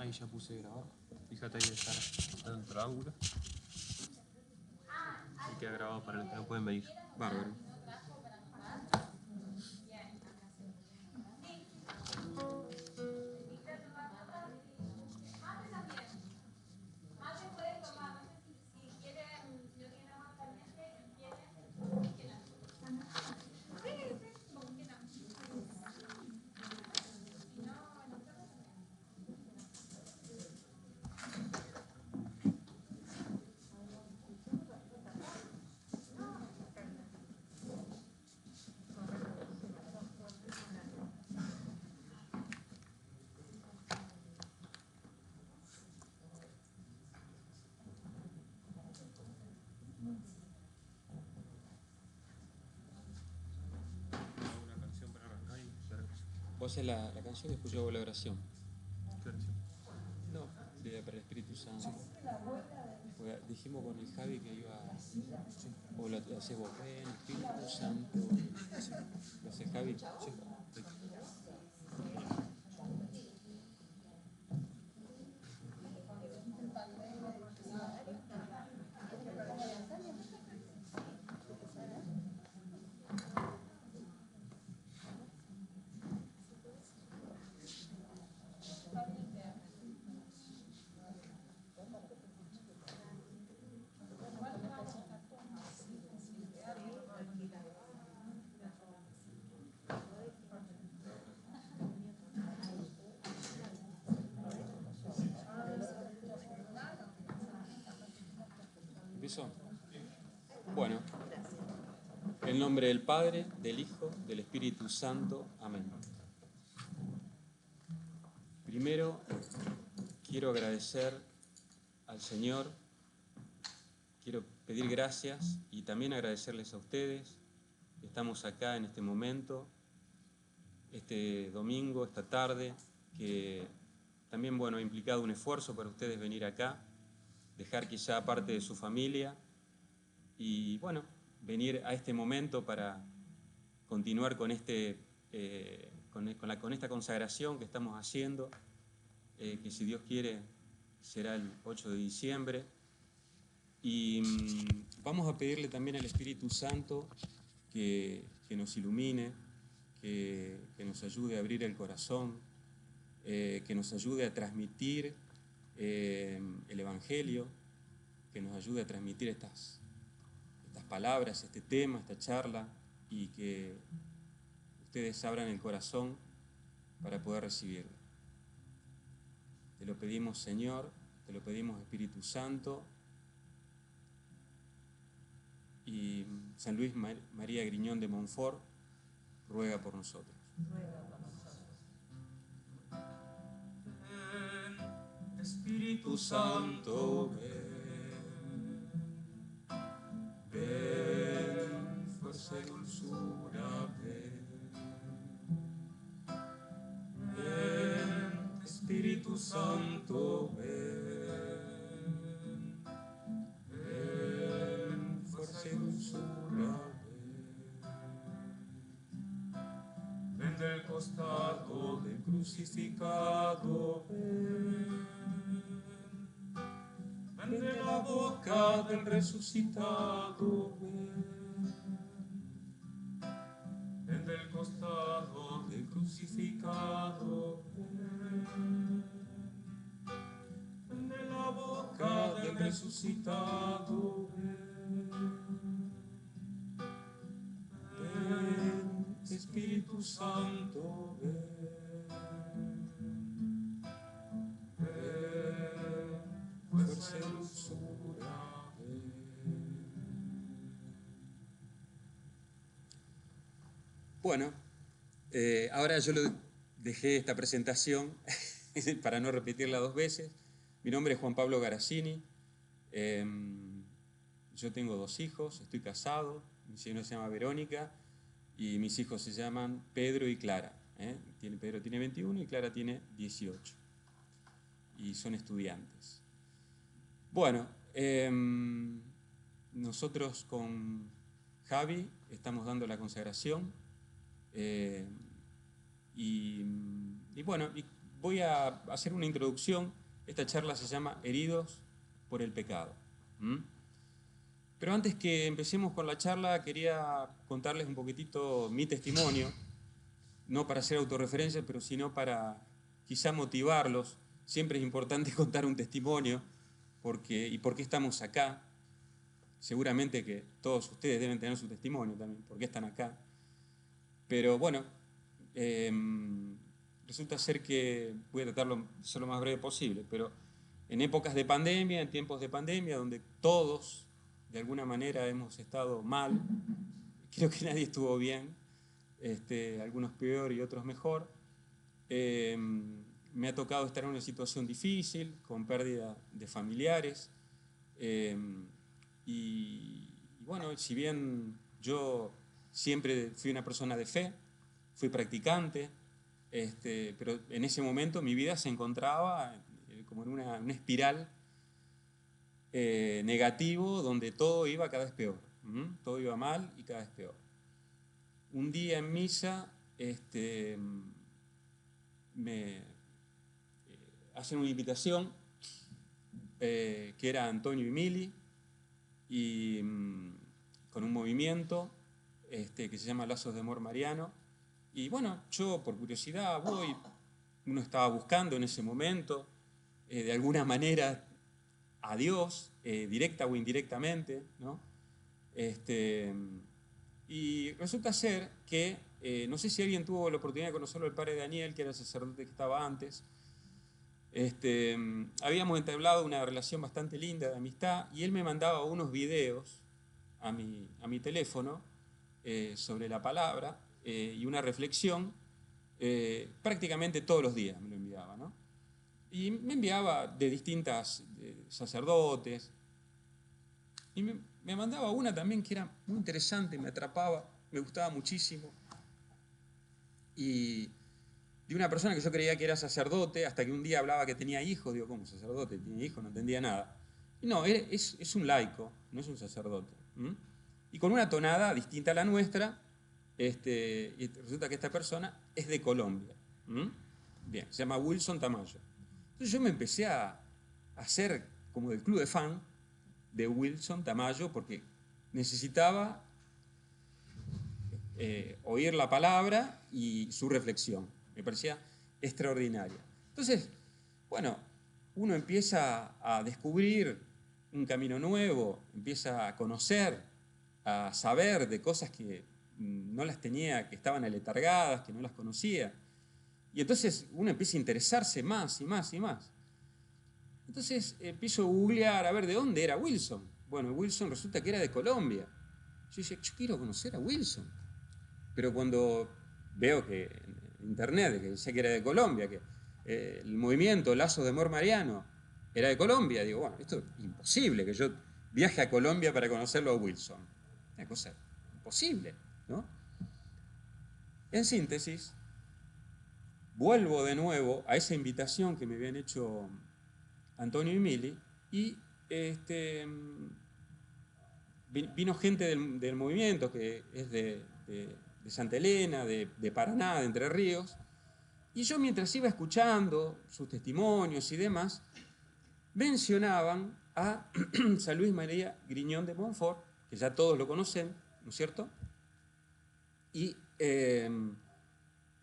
Ahí ya puse grabar. Fíjate ahí de estar dentro del ángulo. Y queda grabado para los que no pueden venir. Bárbaro. Una canción para arrancar y ya regreso. Vos haces la canción y después yo hago la oración. ¿Qué oración? No, para el Espíritu Santo. Porque dijimos con el Javi que iba a... O lo haces vos, ven, Espíritu Santo. ¿Lo haces Javi? Sí. ¿Empiezo? Bueno, en el nombre del Padre, del Hijo, del Espíritu Santo. Amén. Primero, quiero agradecer al Señor, quiero pedir gracias y también agradecerles a ustedes. Estamos acá en este momento, este domingo, esta tarde, que también, bueno, ha implicado un esfuerzo para ustedes venir acá, dejar quizá parte de su familia y, bueno, venir a este momento para continuar con, con esta consagración que estamos haciendo, que si Dios quiere será el 8 de diciembre. Y vamos a pedirle también al Espíritu Santo que nos ilumine, que nos ayude a abrir el corazón, que nos ayude a transmitir el Evangelio, que nos ayude a transmitir estas palabras, este tema, esta charla, y que ustedes abran el corazón para poder recibirlo. Te lo pedimos, Señor, te lo pedimos, Espíritu Santo, y San Luis María Griñón de Montfort ruega por nosotros. Ven, Espíritu Santo, ven, fuerza y dulzura, ven, Espíritu Santo, ven, fuerza y dulzura, ven del costado del crucificado, ven de la boca del resucitado, ven del costado del crucificado, ven de la boca del resucitado, ven, Espíritu Santo, ven, fuerza y dulzura, Bueno, ahora yo dejé esta presentación para no repetirla dos veces. Mi nombre es Juan Pablo Garazzini. Yo tengo 2 hijos, estoy casado, mi señora se llama Verónica y mis hijos se llaman Pedro y Clara. Pedro tiene 21 y Clara tiene 18 y son estudiantes. Bueno, nosotros con Javi estamos dando la consagración y bueno, voy a hacer una introducción. Esta charla se llama Heridos por el pecado. Pero antes que empecemos con la charla, quería contarles un poquitito mi testimonio, no para hacer autorreferencia, pero sino para quizá motivarlos. Siempre es importante contar un testimonio, y por qué estamos acá. Seguramente que todos ustedes deben tener su testimonio también, por qué están acá. Pero bueno, resulta ser que voy a tratarlo de ser lo más breve posible, pero en épocas de pandemia, en tiempos de pandemia, donde todos de alguna manera hemos estado mal, creo que nadie estuvo bien, algunos peor y otros mejor, me ha tocado estar en una situación difícil, con pérdida de familiares, y bueno, si bien yo siempre fui una persona de fe, fui practicante, pero en ese momento mi vida se encontraba como en una espiral negativo, donde todo iba cada vez peor. Todo iba mal y cada vez peor. Un día en misa me hacen una invitación que era Antonio y Mili, y con un movimiento que se llama Lazos de Amor Mariano. Y bueno, yo por curiosidad voy, uno estaba buscando en ese momento, de alguna manera, a Dios, directa o indirectamente, ¿no? Y resulta ser que, no sé si alguien tuvo la oportunidad de conocerlo, el padre Daniel, que era el sacerdote que estaba antes. Habíamos entablado una relación bastante linda de amistad, y él me mandaba unos videos a mi teléfono sobre la palabra, y una reflexión, prácticamente todos los días me lo enviaba, ¿no? Y me enviaba de distintas sacerdotes, y me mandaba una también que era muy interesante, me atrapaba, me gustaba muchísimo, y de una persona que yo creía que era sacerdote, hasta que un día hablaba que tenía hijos. Digo, ¿cómo sacerdote? ¿Tiene hijos? No entendía nada. Y no, es un laico, no es un sacerdote. Y con una tonada distinta a la nuestra, y resulta que esta persona es de Colombia. Bien, se llama Wilson Tamayo. Entonces yo me empecé a hacer como del club de fan de Wilson Tamayo, porque necesitaba oír la palabra y su reflexión. Me parecía extraordinaria. Entonces, bueno, uno empieza a descubrir un camino nuevo, empieza a conocer, a saber de cosas que no las tenía, que estaban aletargadas, que no las conocía. Y entonces uno empieza a interesarse más y más y más. Entonces empiezo a googlear a ver de dónde era Wilson. Bueno, Wilson resulta que era de Colombia. Yo decía, yo quiero conocer a Wilson. Pero cuando veo que en internet, que decía que era de Colombia, que el movimiento Lazos de Amor Mariano era de Colombia, digo, bueno, esto es imposible que yo viaje a Colombia para conocerlo a Wilson. Una cosa imposible, ¿no? En síntesis, vuelvo de nuevo a esa invitación que me habían hecho Antonio y Mili, y vino gente del movimiento que es de Santa Elena, de Paraná, de Entre Ríos, y yo mientras iba escuchando sus testimonios y demás, mencionaban a San Luis María Griñón de Montfort, que ya todos lo conocen, ¿no es cierto? Y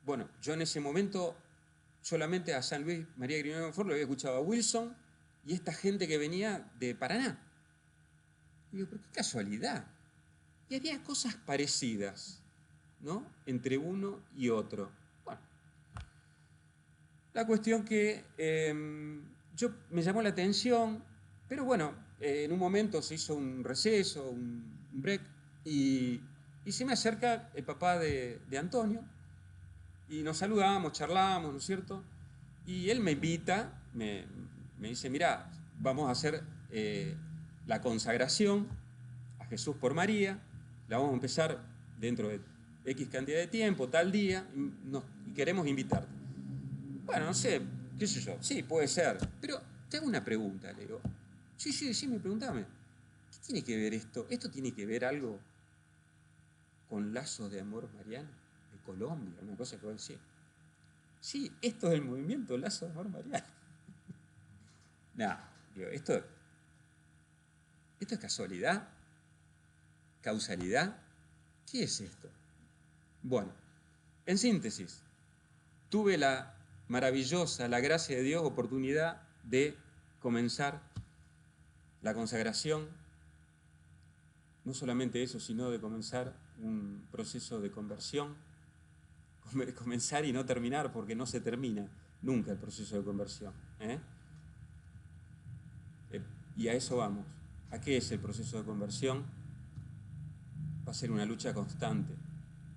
bueno, yo en ese momento solamente a San Luis María Griñón de Montfort lo había escuchado a Wilson y esta gente que venía de Paraná. Y digo, pero qué casualidad. Y había cosas parecidas, ¿no?, entre uno y otro. Bueno, la cuestión que me llamó la atención, pero bueno, en un momento se hizo un receso, un break, y se me acerca el papá de Antonio, y nos saludamos, charlamos, ¿no es cierto? Y él me invita, me dice, mirá, vamos a hacer la consagración a Jesús por María, la vamos a empezar dentro de X cantidad de tiempo, tal día, y queremos invitarte. Bueno, no sé, qué sé yo, sí, puede ser, pero te hago una pregunta, le digo. Sí, me preguntame. ¿Qué tiene que ver esto? ¿Esto tiene que ver algo con Lazos de Amor Mariano de Colombia? Una cosa que voy a decir. Sí, esto es el movimiento Lazo de Amor Mariano. No, digo, ¿esto es casualidad? ¿Causalidad? ¿Qué es esto? Bueno, en síntesis, tuve la maravillosa, la gracia de Dios, oportunidad de comenzar la consagración. No solamente eso, sino de comenzar un proceso de conversión. Comenzar y no terminar, porque no se termina nunca el proceso de conversión. Y a eso vamos. ¿A qué es el proceso de conversión? Va a ser una lucha constante.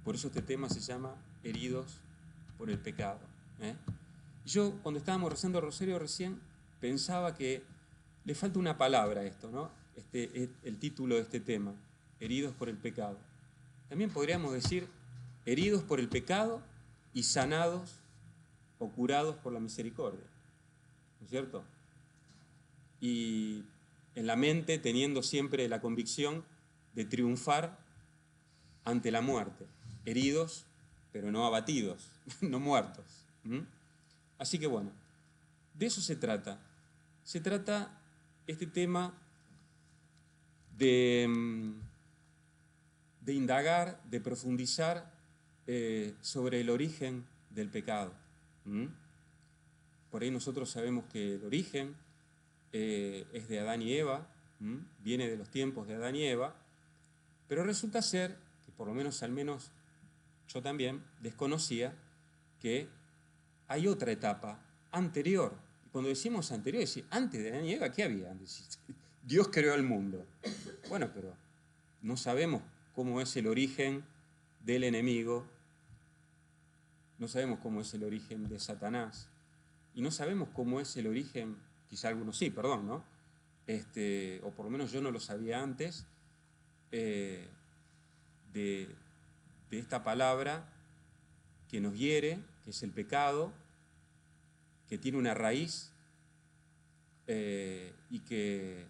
Por eso este tema se llama Heridos por el pecado. Yo, cuando estábamos rezando el rosario recién, pensaba que le falta una palabra a esto, ¿no? El título de este tema, Heridos por el pecado. También podríamos decir heridos por el pecado y sanados o curados por la misericordia, ¿no es cierto? Y en la mente teniendo siempre la convicción de triunfar ante la muerte, heridos pero no abatidos, no muertos. Así que bueno, de eso se trata. Se trata este tema de indagar, de profundizar sobre el origen del pecado. Por ahí nosotros sabemos que el origen es de Adán y Eva, viene de los tiempos de Adán y Eva, pero resulta ser que por lo menos, al menos yo también desconocía que hay otra etapa anterior. Y cuando decimos anterior, es decir, antes de Adán y Eva, ¿qué había? Dios creó el mundo. Bueno, pero no sabemos cómo es el origen del enemigo, no sabemos cómo es el origen de Satanás, y no sabemos cómo es el origen, quizá algunos sí, perdón, ¿no? O por lo menos yo no lo sabía antes, de esta palabra que nos hiere, que es el pecado, que tiene una raíz y que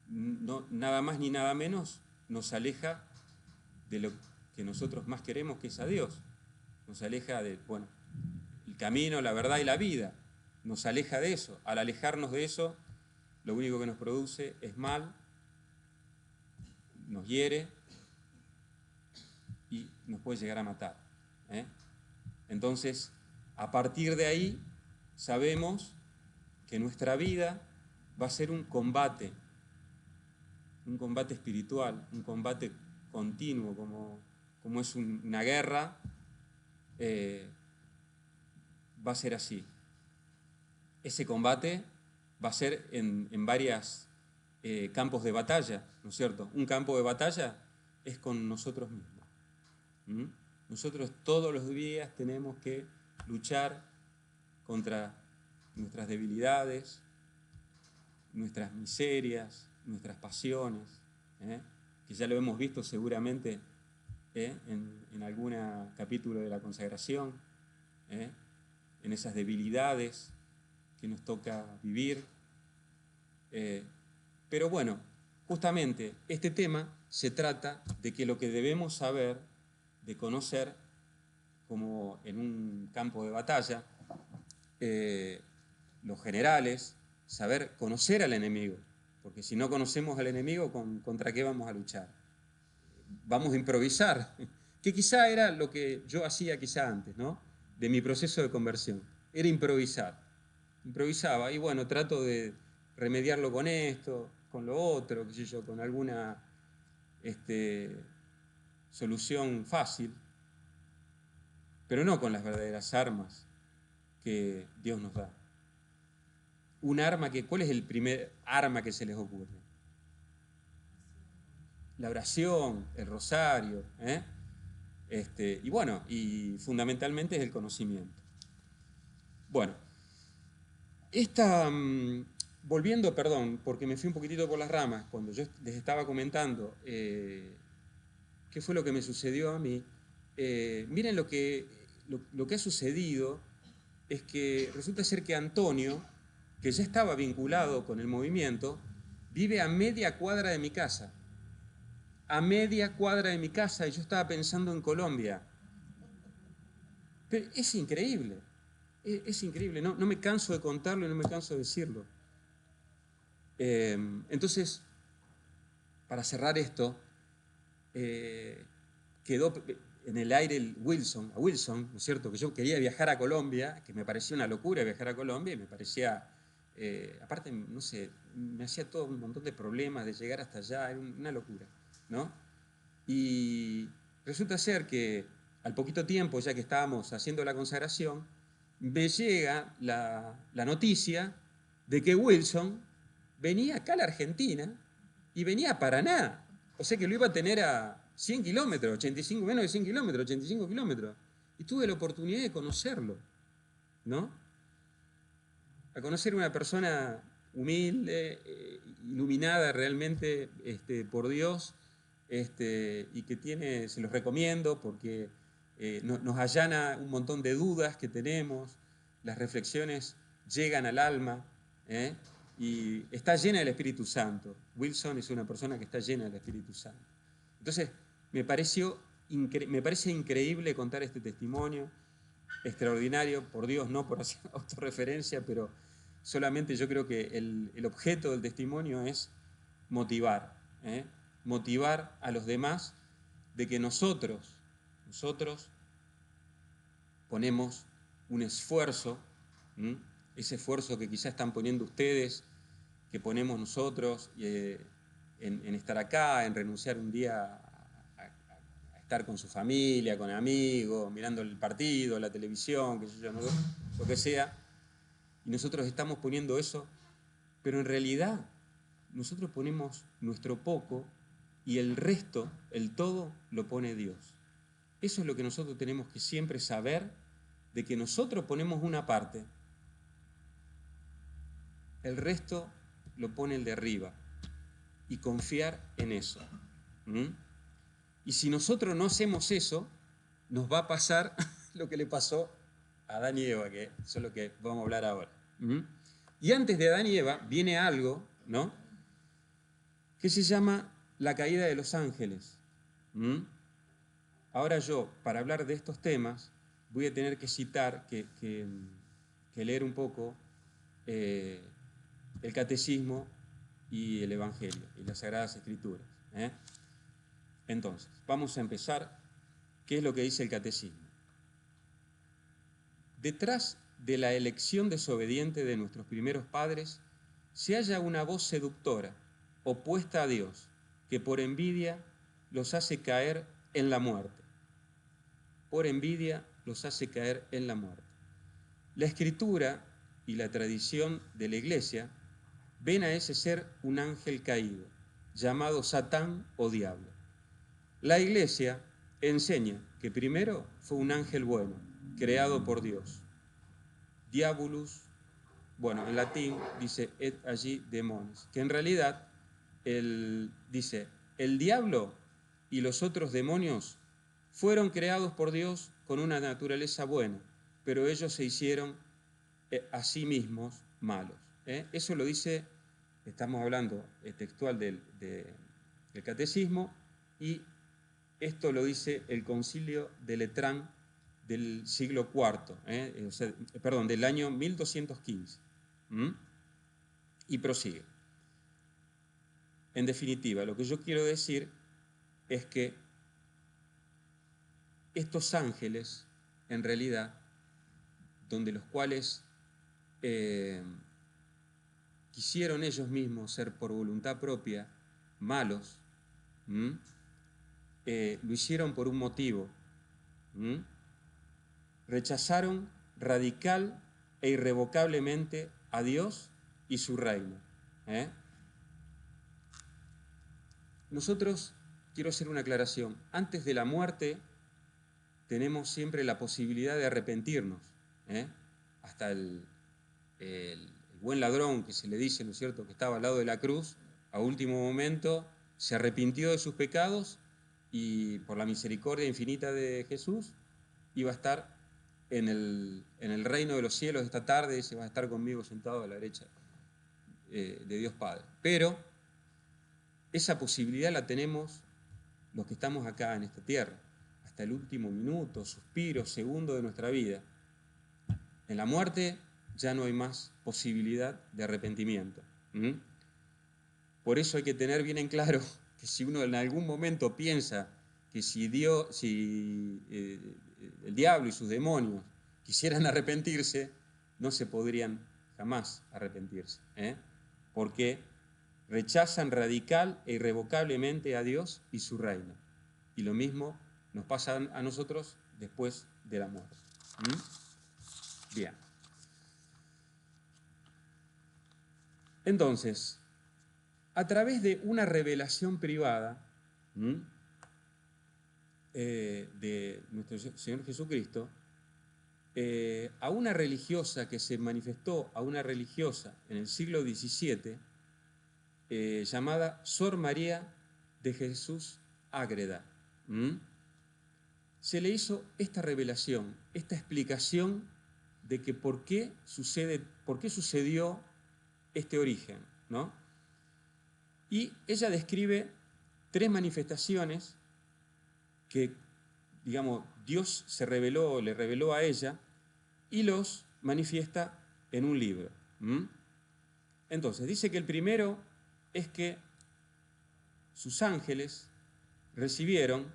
no, nada más ni nada menos nos aleja de lo que nosotros más queremos, que es a Dios. Nos aleja de, bueno, el camino, la verdad y la vida. Nos aleja de eso. Al alejarnos de eso, lo único que nos produce es mal, nos hiere y nos puede llegar a matar. Entonces, a partir de ahí, sabemos que nuestra vida va a ser un combate espiritual, un combate continuo, como es una guerra, va a ser así. Ese combate va a ser en varios campos de batalla, ¿no es cierto? Un campo de batalla es con nosotros mismos. Nosotros todos los días tenemos que luchar contra nuestras debilidades, nuestras miserias, nuestras pasiones, que ya lo hemos visto seguramente en algún capítulo de la consagración, en esas debilidades que nos toca vivir. Pero bueno, justamente este tema se trata de que lo que debemos saber, de conocer, como en un campo de batalla, los generales, saber conocer al enemigo, porque si no conocemos al enemigo, ¿contra qué vamos a luchar? Vamos a improvisar, que quizá era lo que yo hacía quizá antes, ¿no? De mi proceso de conversión, era improvisar. Improvisaba y bueno, trato de remediarlo con esto, con lo otro, qué sé yo, con alguna solución fácil, pero no con las verdaderas armas que Dios nos da. Un arma que, ¿cuál es el primer arma que se les ocurre? La oración, el rosario, y bueno, y fundamentalmente es el conocimiento. Bueno, volviendo, perdón, porque me fui un poquitito por las ramas, cuando yo les estaba comentando qué fue lo que me sucedió a mí, miren lo que ha sucedido es que resulta ser que Antonio, que ya estaba vinculado con el movimiento, vive a media cuadra de mi casa. A media cuadra de mi casa, y yo estaba pensando en Colombia. Pero es increíble, es increíble, no me canso de contarlo y no me canso de decirlo. Entonces, para cerrar esto, quedó en el aire a Wilson, ¿no es cierto? Que yo quería viajar a Colombia, que me parecía una locura viajar a Colombia, y me parecía, aparte, no sé, me hacía todo un montón de problemas de llegar hasta allá, era una locura, ¿no? Y resulta ser que al poquito tiempo, ya que estábamos haciendo la consagración, me llega la noticia de que Wilson venía acá a la Argentina y venía a Paraná. O sea que lo iba a tener a 100 kilómetros, 85, menos de 100 kilómetros, 85 kilómetros. Y tuve la oportunidad de conocerlo, ¿no? A conocer una persona humilde, iluminada realmente por Dios, y que tiene, se los recomiendo porque nos allana un montón de dudas que tenemos, las reflexiones llegan al alma, y está llena del Espíritu Santo. Wilson es una persona que está llena del Espíritu Santo. Entonces, me parece increíble contar este testimonio, extraordinario, por Dios, no por hacer autorreferencia, pero solamente yo creo que el objeto del testimonio es motivar, motivar a los demás de que nosotros ponemos un esfuerzo, ese esfuerzo que quizás están poniendo ustedes, que ponemos nosotros en estar acá, en renunciar un día a estar con su familia, con amigos, mirando el partido, la televisión, qué sé yo, lo que sea, y nosotros estamos poniendo eso, pero en realidad nosotros ponemos nuestro poco y el resto, el todo, lo pone Dios. Eso es lo que nosotros tenemos que siempre saber, de que nosotros ponemos una parte, el resto lo pone el de arriba, y confiar en eso. Y si nosotros no hacemos eso, nos va a pasar lo que le pasó a Adán y Eva, que eso es lo que vamos a hablar ahora. Y antes de Adán y Eva viene algo, ¿no?, que se llama la caída de los ángeles. Ahora yo, para hablar de estos temas, voy a tener que citar, que leer un poco el catecismo y el evangelio y las sagradas escrituras. Entonces, vamos a empezar. ¿Qué es lo que dice el catecismo? Detrás de la elección desobediente de nuestros primeros padres se halla una voz seductora, opuesta a Dios, que por envidia los hace caer en la muerte. Por envidia los hace caer en la muerte. La Escritura y la tradición de la Iglesia ven a ese ser un ángel caído, llamado Satán o diablo. La Iglesia enseña que primero fue un ángel bueno, creado por Dios. Diabolus, bueno, en latín dice et agi demonis, que en realidad dice, el diablo y los otros demonios fueron creados por Dios con una naturaleza buena, pero ellos se hicieron a sí mismos malos. Eso lo dice, estamos hablando textual del catecismo, y esto lo dice el Concilio de Letrán del siglo IV, del año 1215. Y prosigue. En definitiva, lo que yo quiero decir es que estos ángeles, en realidad, donde los cuales quisieron ellos mismos ser por voluntad propia malos, lo hicieron por un motivo. Rechazaron radical e irrevocablemente a Dios y su reino. Nosotros, quiero hacer una aclaración, antes de la muerte tenemos siempre la posibilidad de arrepentirnos. Hasta el buen ladrón, que se le dice, ¿no es cierto?, que estaba al lado de la cruz, a último momento se arrepintió de sus pecados y por la misericordia infinita de Jesús iba a estar en el reino de los cielos esta tarde, y se va a estar conmigo sentado a la derecha de Dios Padre. Pero esa posibilidad la tenemos los que estamos acá en esta tierra. hasta el último minuto, suspiro, segundo de nuestra vida. En la muerte ya no hay más posibilidad de arrepentimiento. Por eso hay que tener bien en claro que si uno en algún momento piensa que si el diablo y sus demonios quisieran arrepentirse, no se podrían jamás arrepentirse, porque rechazan radical e irrevocablemente a Dios y su reino. Y lo mismo nos pasa a nosotros después de la muerte. Bien. Entonces, a través de una revelación privada de nuestro Señor Jesucristo, a una religiosa que se manifestó, a una religiosa en el siglo XVII, llamada Sor María de Jesús Ágreda, se le hizo esta revelación, esta explicación de que por qué sucedió este origen, ¿no? Y ella describe 3 manifestaciones que, digamos, Dios le reveló a ella y los manifiesta en un libro. Entonces, dice que el primero es que sus ángeles recibieron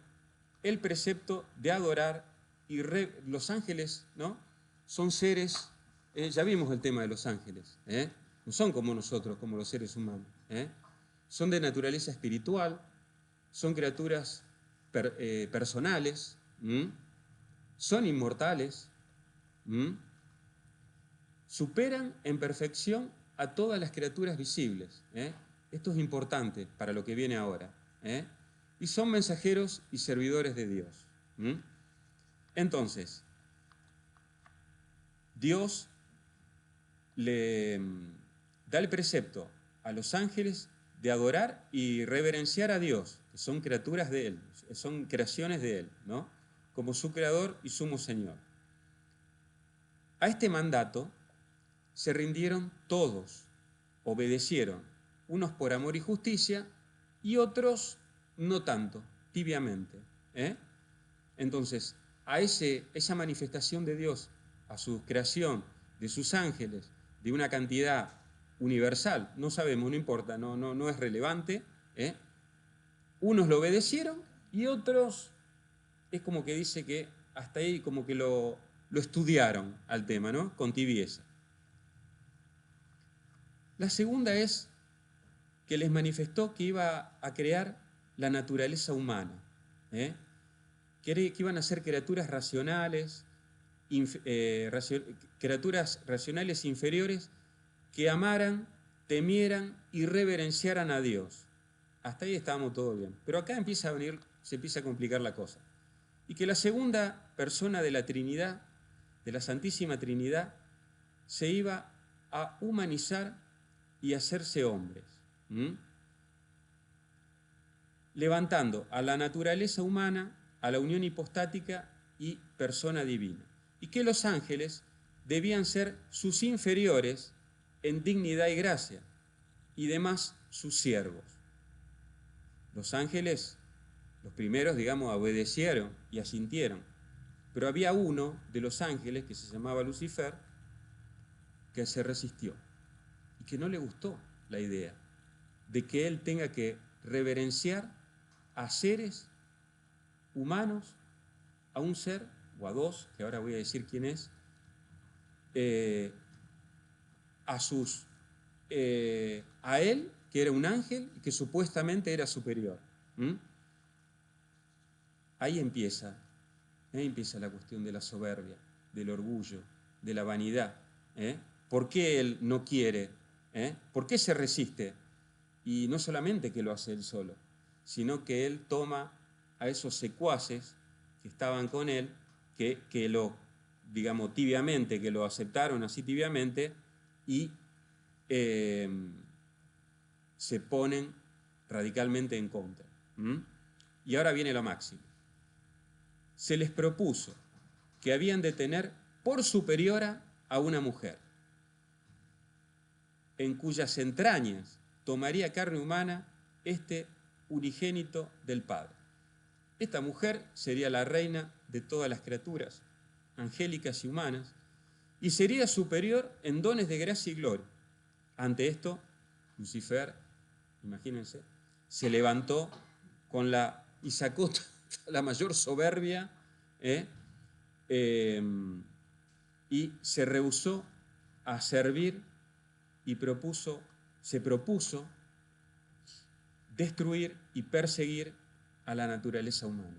el precepto de adorar y los ángeles, ¿no? Son seres, ya vimos el tema de los ángeles, no son como nosotros, como los seres humanos, son de naturaleza espiritual, son criaturas personales, son inmortales, superan en perfección a todas las criaturas visibles. Esto es importante para lo que viene ahora. Y son mensajeros y servidores de Dios. Entonces, Dios le da el precepto a los ángeles de adorar y reverenciar a Dios, que son criaturas de Él, son creaciones de Él, ¿no? Como su creador y sumo Señor. A este mandato se rindieron todos, obedecieron, unos por amor y justicia y otros no tanto, tibiamente. Entonces, a esa manifestación de Dios, a su creación, de sus ángeles, de una cantidad universal, no sabemos, no importa, no es relevante, unos lo obedecieron y otros es como que dice que hasta ahí como que lo estudiaron al tema, ¿no? Con tibieza. La segunda es que les manifestó que iba a crear la naturaleza humana, que iban a ser criaturas racionales, criaturas racionales inferiores que amaran, temieran y reverenciaran a Dios. Hasta ahí estábamos todo bien. Pero acá se empieza a complicar la cosa. Y que la segunda persona de la Trinidad, de la Santísima Trinidad, se iba a humanizar y hacerse hombres, levantando a la naturaleza humana, a la unión hipostática y persona divina. Y que los ángeles debían ser sus inferiores en dignidad y gracia, y demás sus siervos. Los ángeles, los primeros, digamos, obedecieron y asintieron, pero había uno de los ángeles, que se llamaba Lucifer, que se resistió y que no le gustó la idea de que él tenga que reverenciar a seres humanos, a un ser o a dos, que ahora voy a decir quién es, a él, que era un ángel y que supuestamente era superior. Ahí empieza la cuestión de la soberbia, del orgullo, de la vanidad. ¿Por qué él no quiere? ¿Por qué se resiste? Y no solamente que lo hace él solo, sino que él toma a esos secuaces que estaban con él, que lo, digamos, tibiamente, que lo aceptaron así tibiamente, y se ponen radicalmente en contra. Y ahora viene lo máximo. Se les propuso que habían de tener por superiora a una mujer, en cuyas entrañas tomaría carne humana este unigénito del Padre. Esta mujer sería la reina de todas las criaturas, angélicas y humanas, y sería superior en dones de gracia y gloria. Ante esto, Lucifer, imagínense, se levantó y sacó la mayor soberbia, y se rehusó a servir y se propuso destruir y perseguir a la naturaleza humana.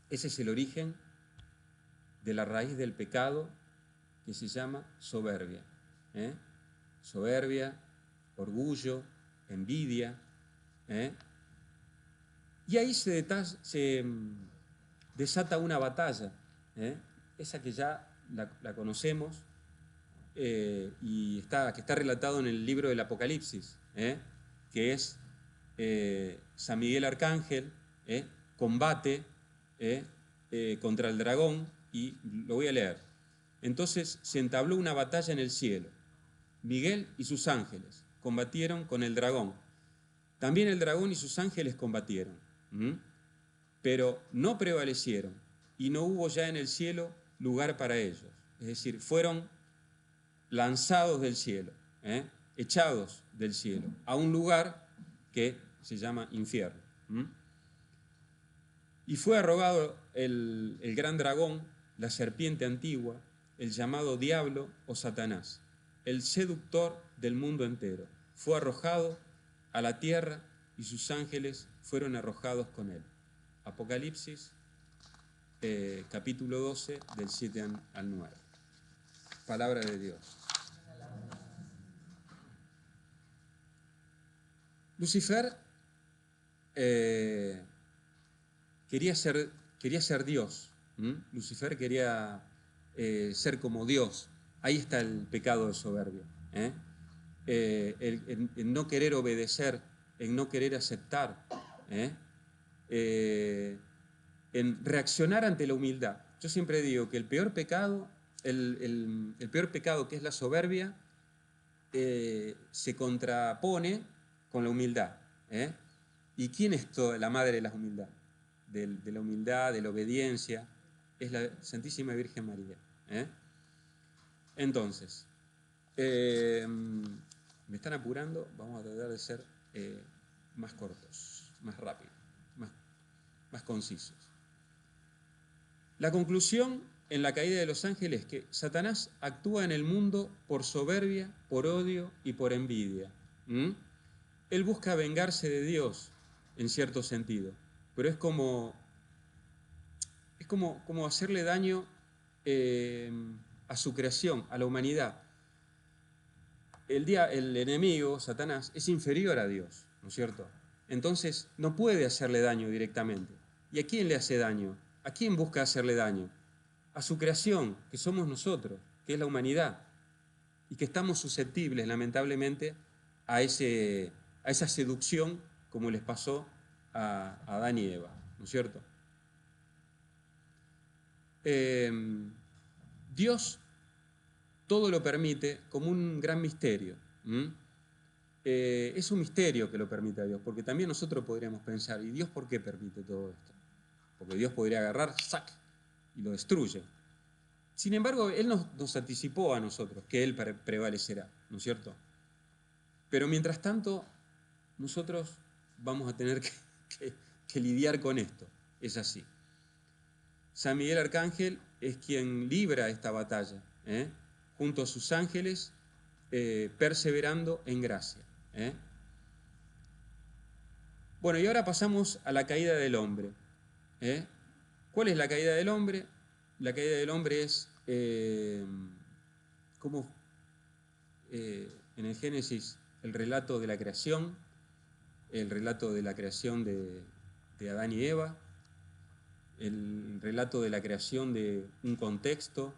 Ese es el origen de la raíz del pecado que se llama soberbia. Soberbia, orgullo, envidia. Y ahí se desata una batalla, esa que ya la conocemos, y que está relatado en el libro del Apocalipsis, que es San Miguel Arcángel combate contra el dragón, y lo voy a leer. Entonces se entabló una batalla en el cielo. Miguel y sus ángeles combatieron con el dragón. También el dragón y sus ángeles combatieron, pero no prevalecieron, y no hubo ya en el cielo lugar para ellos. Es decir, fueron lanzados del cielo, echados del cielo, a un lugar que se llama infierno. Y fue arrogado el gran dragón, la serpiente antigua, el llamado diablo o Satanás, el seductor del mundo entero. Fue arrojado a la tierra y sus ángeles fueron arrojados con él. Apocalipsis, capítulo 12, del 7 al 9. Palabra de Dios. Lucifer quería ser Dios. Lucifer quería ser como Dios. Ahí está el pecado de soberbia. El no querer obedecer, en no querer aceptar, en reaccionar ante la humildad. Yo siempre digo que el peor pecado, el peor pecado, que es la soberbia, se contrapone con la humildad. ¿Y quién es la madre de la humildad? De la humildad, de la obediencia, es la Santísima Virgen María. Entonces, me están apurando, vamos a tratar de ser más cortos, más rápidos, más concisos. La conclusión en la caída de los ángeles es que Satanás actúa en el mundo por soberbia, por odio y por envidia. Él busca vengarse de Dios, en cierto sentido, pero es como hacerle daño a su creación, a la humanidad. El enemigo, Satanás, es inferior a Dios, ¿no es cierto? Entonces no puede hacerle daño directamente. ¿Y a quién le hace daño? ¿A quién busca hacerle daño? A su creación, que somos nosotros, que es la humanidad, y que estamos susceptibles, lamentablemente, a esa seducción, como les pasó a Adán y Eva, ¿no es cierto? Dios todo lo permite como un gran misterio. Es un misterio que lo permite a Dios, porque también nosotros podríamos pensar, ¿y Dios por qué permite todo esto? Porque Dios podría agarrar, ¡sac!, y lo destruye. Sin embargo, Él nos anticipó a nosotros que Él prevalecerá, ¿no es cierto? Pero mientras tanto, nosotros vamos a tener que lidiar con esto. Es así. San Miguel Arcángel es quien libra esta batalla, junto a sus ángeles, perseverando en gracia. Bueno, y ahora pasamos a la caída del hombre. ¿Cuál es la caída del hombre? La caída del hombre es como en el Génesis el relato de la creación, el relato de la creación de Adán y Eva, el relato de la creación de un contexto,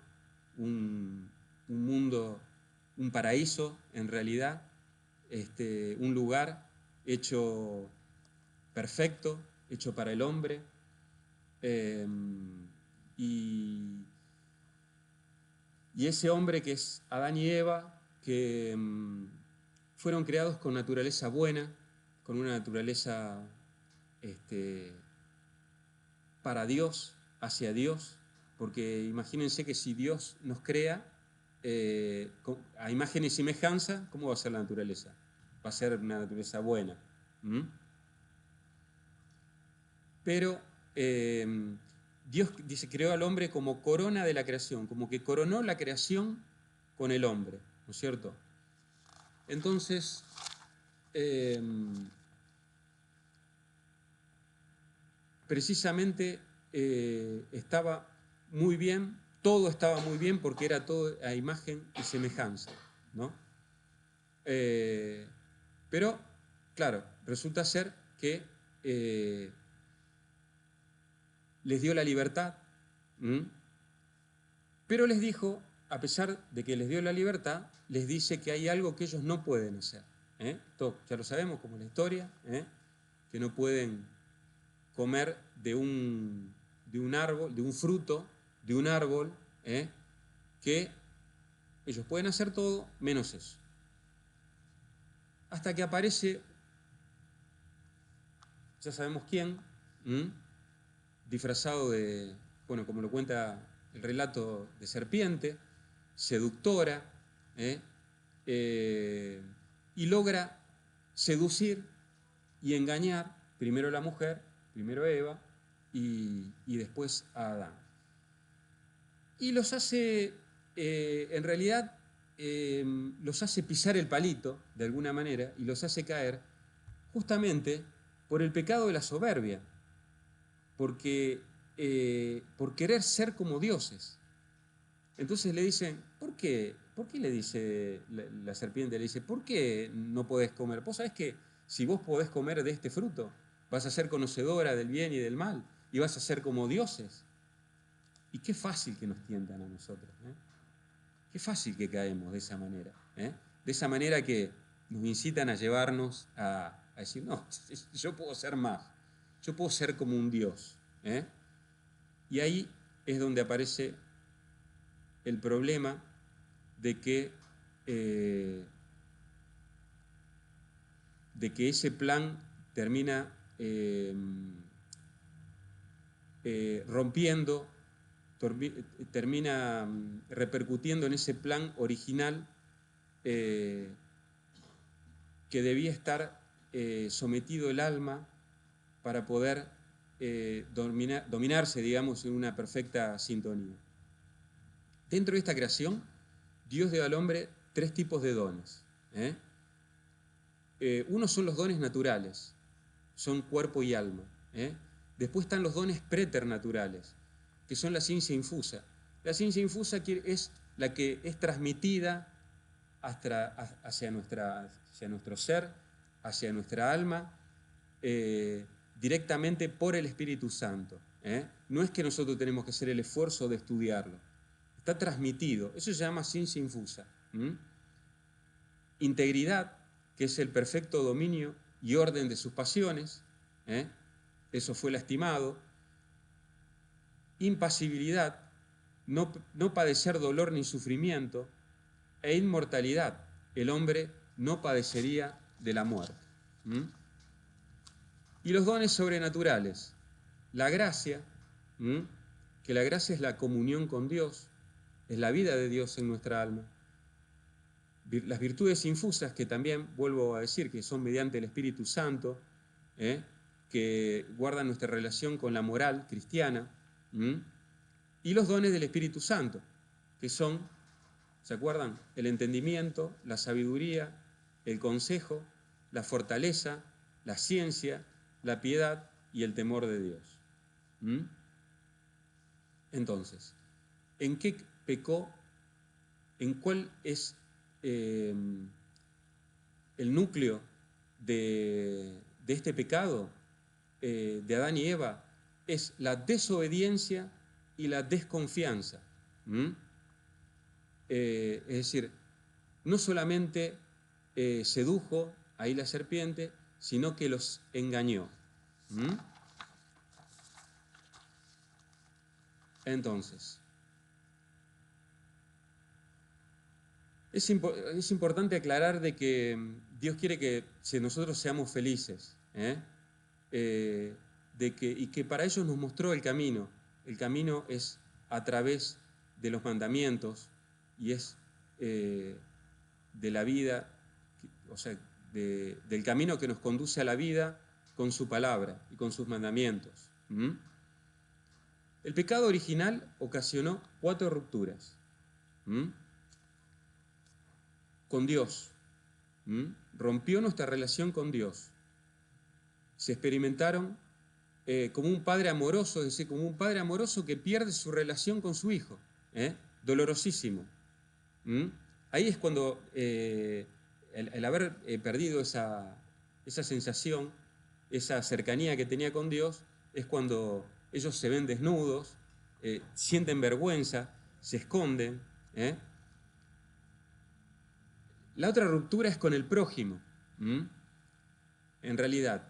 un mundo, un paraíso en realidad, un lugar hecho perfecto, hecho para el hombre, y ese hombre que es Adán y Eva, que fueron creados con naturaleza buena, con una naturaleza para Dios, hacia Dios, porque imagínense que si Dios nos crea a imagen y semejanza, ¿cómo va a ser la naturaleza? Va a ser una naturaleza buena. Pero Dios dice, creó al hombre como corona de la creación, como que coronó la creación con el hombre, ¿no es cierto? Entonces, precisamente estaba muy bien, todo estaba muy bien porque era todo a imagen y semejanza, ¿no? Pero, claro, resulta ser que les dio la libertad, pero les dijo, a pesar de que les dio la libertad, les dice que hay algo que ellos no pueden hacer. Esto ya lo sabemos, como la historia, que no pueden comer de un árbol, de un fruto, de un árbol, que ellos pueden hacer todo menos eso. Hasta que aparece, ya sabemos quién, disfrazado de, bueno, como lo cuenta el relato, de serpiente, seductora, y logra seducir y engañar primero a la mujer, primero a Eva y después a Adán. Y los hace, en realidad, los hace pisar el palito, de alguna manera, y los hace caer justamente por el pecado de la soberbia, porque por querer ser como dioses. Entonces le dicen, ¿por qué? ¿Por qué le dice la serpiente? Le dice, ¿por qué no podés comer? Vos sabés que si vos podés comer de este fruto, vas a ser conocedora del bien y del mal, y vas a ser como dioses. Y qué fácil que nos tientan a nosotros, Qué fácil que caemos de esa manera, De esa manera que nos incitan a llevarnos a decir, no, yo puedo ser más, yo puedo ser como un Dios, Y ahí es donde aparece el problema de que ese plan termina rompiendo, termina repercutiendo en ese plan original que debía estar sometido el alma para poder dominarse, digamos, en una perfecta sintonía. Dentro de esta creación, Dios dio al hombre 3 tipos de dones. Uno son los dones naturales, son cuerpo y alma. Después están los dones preternaturales, que son la ciencia infusa. La ciencia infusa es la que es transmitida hacia nuestro ser, hacia nuestra alma, directamente por el Espíritu Santo. No es que nosotros tenemos que hacer el esfuerzo de estudiarlo. Está transmitido. Eso se llama ciencia infusa. Integridad, que es el perfecto dominio y orden de sus pasiones. Eso fue lastimado. Impasibilidad, no padecer dolor ni sufrimiento. E inmortalidad, el hombre no padecería de la muerte. Y los dones sobrenaturales, la gracia, que la gracia es la comunión con Dios, es la vida de Dios en nuestra alma. Las virtudes infusas, que también, vuelvo a decir, que son mediante el Espíritu Santo, que guardan nuestra relación con la moral cristiana, y los dones del Espíritu Santo, que son, ¿se acuerdan? El entendimiento, la sabiduría, el consejo, la fortaleza, la ciencia, la piedad y el temor de Dios. Entonces, ¿en qué pecó? ¿En cuál es el núcleo de este pecado de Adán y Eva? Es la desobediencia y la desconfianza. Es decir, no solamente sedujo ahí la serpiente, sino que los engañó. Entonces, es importante aclarar de que Dios quiere que nosotros seamos felices. y que para ellos nos mostró el camino. El camino es a través de los mandamientos y es de la vida, o sea, del camino que nos conduce a la vida con su palabra y con sus mandamientos. El pecado original ocasionó 4 rupturas. Con Dios. Rompió nuestra relación con Dios. Se experimentaron como un padre amoroso, es decir, como un padre amoroso que pierde su relación con su hijo. Dolorosísimo. Ahí es cuando el haber perdido esa sensación, esa cercanía que tenía con Dios, es cuando ellos se ven desnudos, sienten vergüenza, se esconden. La otra ruptura es con el prójimo. En realidad,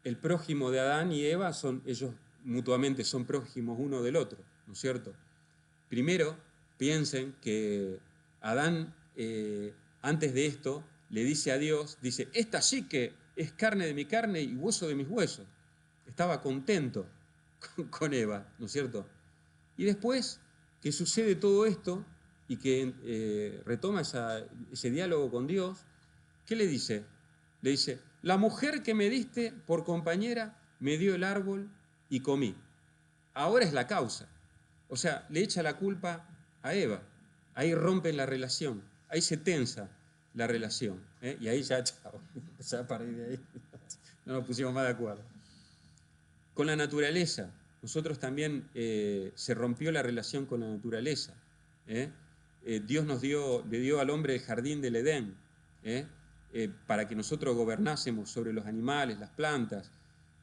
el prójimo de Adán y Eva ellos mutuamente son prójimos uno del otro, ¿no es cierto? Primero, piensen que Adán, antes de esto, le dice a Dios, dice, esta sí que es carne de mi carne y hueso de mis huesos. Estaba contento con Eva, ¿no es cierto? Y después que sucede todo esto y que retoma ese diálogo con Dios, ¿qué le dice? Le dice, la mujer que me diste por compañera me dio el árbol y comí. Ahora es la causa. O sea, le echa la culpa a Eva. Ahí rompen la relación, ahí se tensa la relación. Y ahí ya, chao, ya a partir de ahí no nos pusimos más de acuerdo. Con la naturaleza, nosotros también se rompió la relación con la naturaleza. Dios le dio al hombre el jardín del Edén, para que nosotros gobernásemos sobre los animales, las plantas,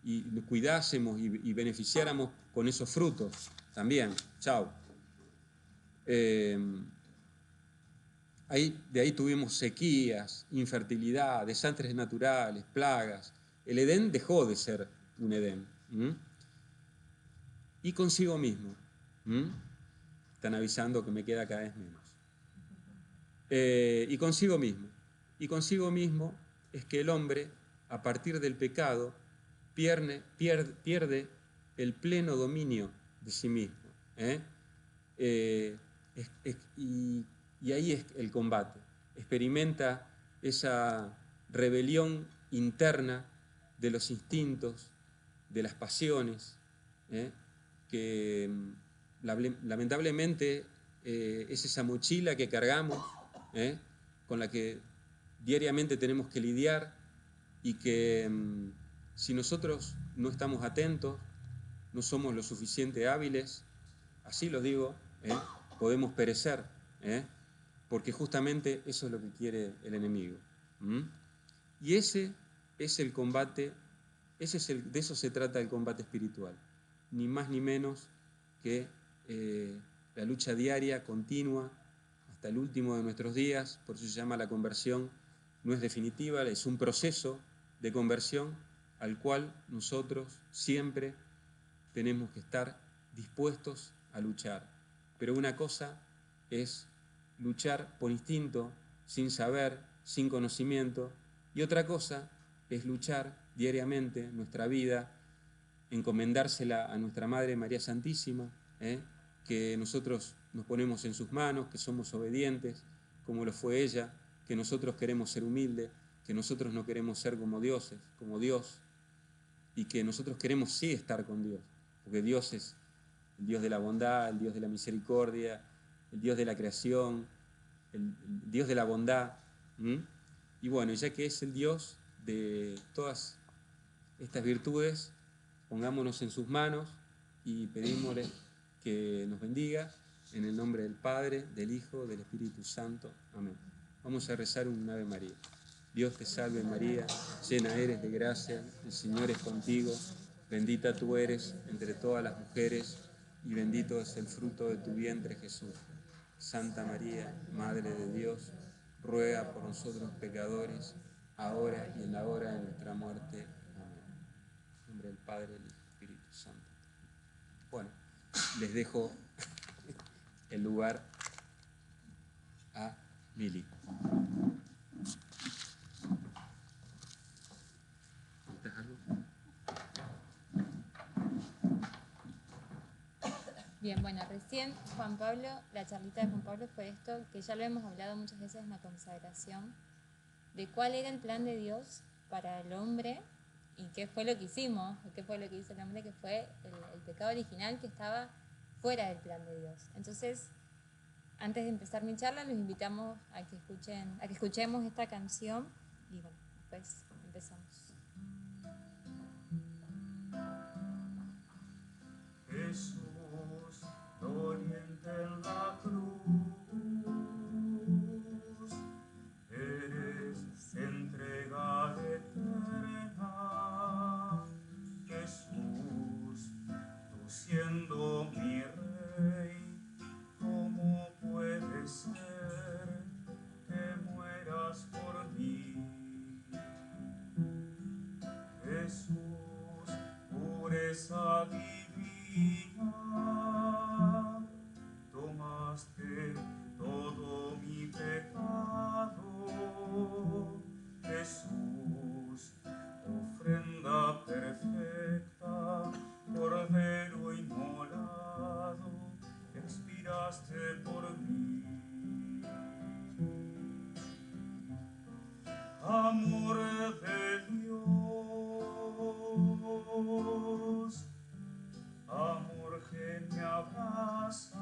y cuidásemos y beneficiáramos con esos frutos también. Chao. De ahí tuvimos sequías, infertilidad, desastres naturales, plagas. El Edén dejó de ser un Edén. Y consigo mismo. Están avisando que me queda cada vez menos. Y consigo mismo. Y consigo mismo es que el hombre, a partir del pecado, pierde el pleno dominio de sí mismo. Y ahí es el combate. Experimenta esa rebelión interna de los instintos, de las pasiones, que lamentablemente es esa mochila que cargamos, con la que diariamente tenemos que lidiar y que si nosotros no estamos atentos, no somos lo suficiente hábiles, así lo digo, podemos perecer, porque justamente eso es lo que quiere el enemigo. Y ese es el combate, de eso se trata el combate espiritual, ni más ni menos que la lucha diaria, continua, hasta el último de nuestros días. Por eso se llama la conversión, no es definitiva, es un proceso de conversión al cual nosotros siempre tenemos que estar dispuestos a luchar. Pero una cosa es luchar por instinto, sin saber, sin conocimiento, y otra cosa es luchar diariamente nuestra vida, encomendársela a nuestra Madre María Santísima, que nosotros nos ponemos en sus manos, que somos obedientes, como lo fue ella, que nosotros queremos ser humildes, que nosotros no queremos ser como dioses, como Dios, y que nosotros queremos sí estar con Dios, porque Dios es el Dios de la bondad, el Dios de la misericordia, el Dios de la creación, el Dios de la bondad. Y bueno, ya que es el Dios de todas estas virtudes, pongámonos en sus manos y pedímosle que nos bendiga en el nombre del Padre, del Hijo, del Espíritu Santo. Amén. Vamos a rezar un Ave María. Dios te salve María, llena eres de gracia, el Señor es contigo, bendita tú eres entre todas las mujeres y bendito es el fruto de tu vientre Jesús. Santa María, Madre de Dios, ruega por nosotros pecadores, ahora y en la hora de nuestra muerte. Amén. En nombre del Padre, del Hijo y del Espíritu Santo. Bueno, les dejo el lugar a Mili. ¿Necesitas algo? Bien, bueno, recién Juan Pablo, la charlita de Juan Pablo fue esto, que ya lo hemos hablado muchas veces en la consagración, de cuál era el plan de Dios para el hombre y qué fue lo que hicimos, o qué fue lo que hizo el hombre, que fue el pecado original que estaba fuera del plan de Dios. Entonces, antes de empezar mi charla, los invitamos a que escuchemos esta canción y bueno, después empezamos. Jesús, doliente en la cruz, eres entrega eterna. Jesús, tú siendo mi Rey, ¿cómo puede ser que mueras por mí? Jesús, pureza divina, tomaste todo mi pecado. Jesús, ofrenda perfecta, cordero inmolado, expiraste por mí. Amor de Dios, amor que me abraza,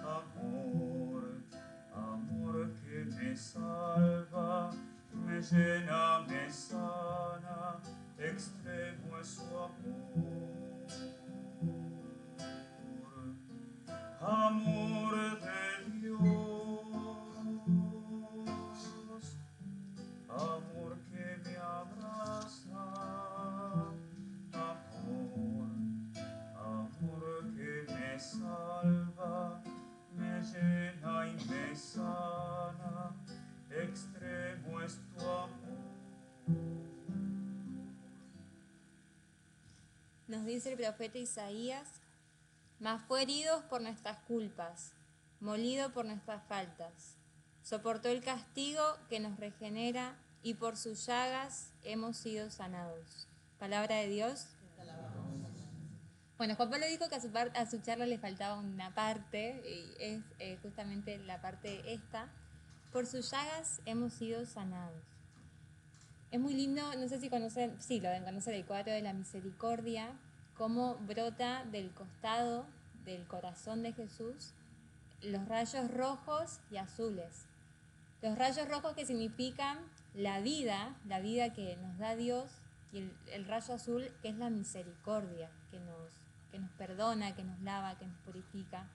amor que me salva, me llena, me sana, extremo es su amor. Amor de Dios, amor que me abraza, amor que me salva, me llena y me sana, extremo es tu amor. Nos dice el profeta Isaías: mas fue herido por nuestras culpas, molido por nuestras faltas. Soportó el castigo que nos regenera y por sus llagas hemos sido sanados. Palabra de Dios. Bueno, Juan Pablo dijo que a su charla le faltaba una parte, y es justamente la parte esta. Por sus llagas hemos sido sanados. Es muy lindo, no sé si conocen, sí, lo deben conocer, el cuadro de la misericordia, cómo brota del costado del corazón de Jesús los rayos rojos y azules. Los rayos rojos que significan la vida que nos da Dios, y el rayo azul que es la misericordia, que nos perdona, que nos lava, que nos purifica.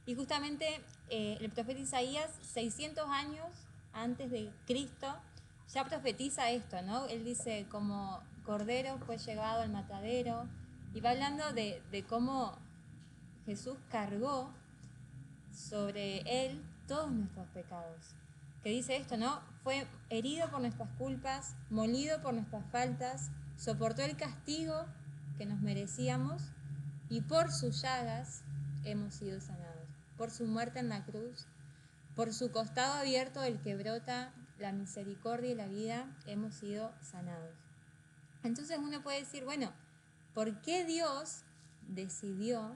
Y justamente el profeta Isaías, 600 años antes de Cristo, ya profetiza esto, ¿no? Él dice, como cordero fue llevado al matadero, y va hablando de cómo Jesús cargó sobre él todos nuestros pecados. Que dice esto, ¿no? Fue herido por nuestras culpas, molido por nuestras faltas, soportó el castigo que nos merecíamos y por sus llagas hemos sido sanados. Por su muerte en la cruz, por su costado abierto del que brota la misericordia y la vida, hemos sido sanados. Entonces uno puede decir, bueno, ¿por qué Dios decidió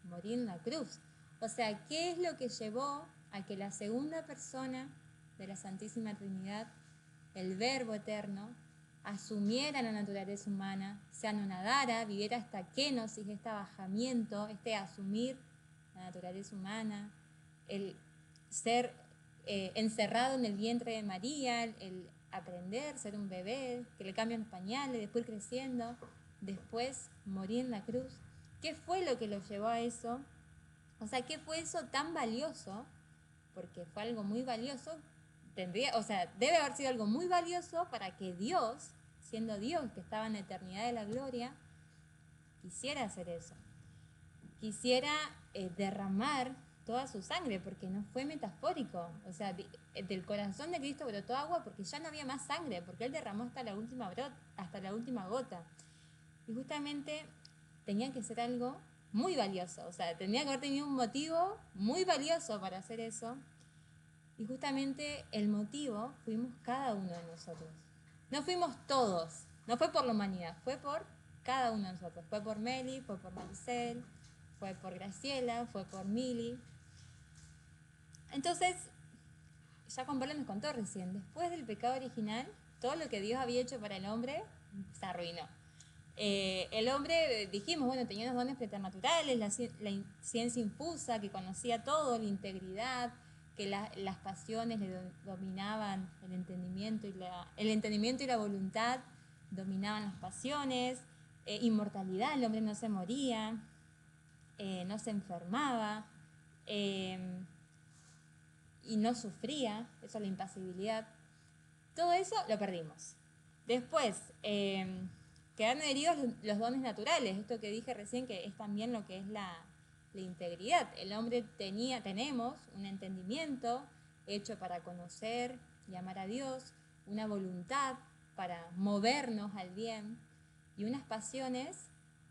morir en la cruz? O sea, ¿qué es lo que llevó a que la segunda persona de la Santísima Trinidad, el Verbo eterno, asumiera la naturaleza humana, se anonadara, viviera esta kenosis, este abajamiento, este asumir la naturaleza humana, el ser encerrado en el vientre de María, el aprender, ser un bebé, que le cambian pañales, después creciendo, después morir en la cruz? ¿Qué fue lo que lo llevó a eso? O sea, ¿qué fue eso tan valioso? Porque fue algo muy valioso, debe haber sido algo muy valioso para que Dios, siendo Dios que estaba en la eternidad de la gloria, quisiera hacer eso. Quisiera derramar toda su sangre, porque no fue metafórico. O sea, del corazón de Cristo brotó agua porque ya no había más sangre, porque Él derramó hasta la última gota. Y justamente tenía que ser algo muy valioso, o sea, tenía que haber tenido un motivo muy valioso para hacer eso. Y justamente el motivo fuimos cada uno de nosotros. No fuimos todos, no fue por la humanidad, fue por cada uno de nosotros. Fue por Meli, fue por Maricel, fue por Graciela, fue por Mili. Entonces, ya Juan Pablo nos contó recién, después del pecado original, todo lo que Dios había hecho para el hombre se arruinó. El hombre, dijimos, bueno, tenía unos dones preternaturales, la ciencia infusa, que conocía todo, la integridad, que las pasiones le dominaban el entendimiento y la voluntad, dominaban las pasiones, inmortalidad, el hombre no se moría, no se enfermaba, y no sufría, eso es la impasibilidad. Todo eso lo perdimos. Después, quedaron heridos los dones naturales, esto que dije recién, que es también lo que es la integridad. El hombre tenemos un entendimiento hecho para conocer y amar a Dios, una voluntad para movernos al bien y unas pasiones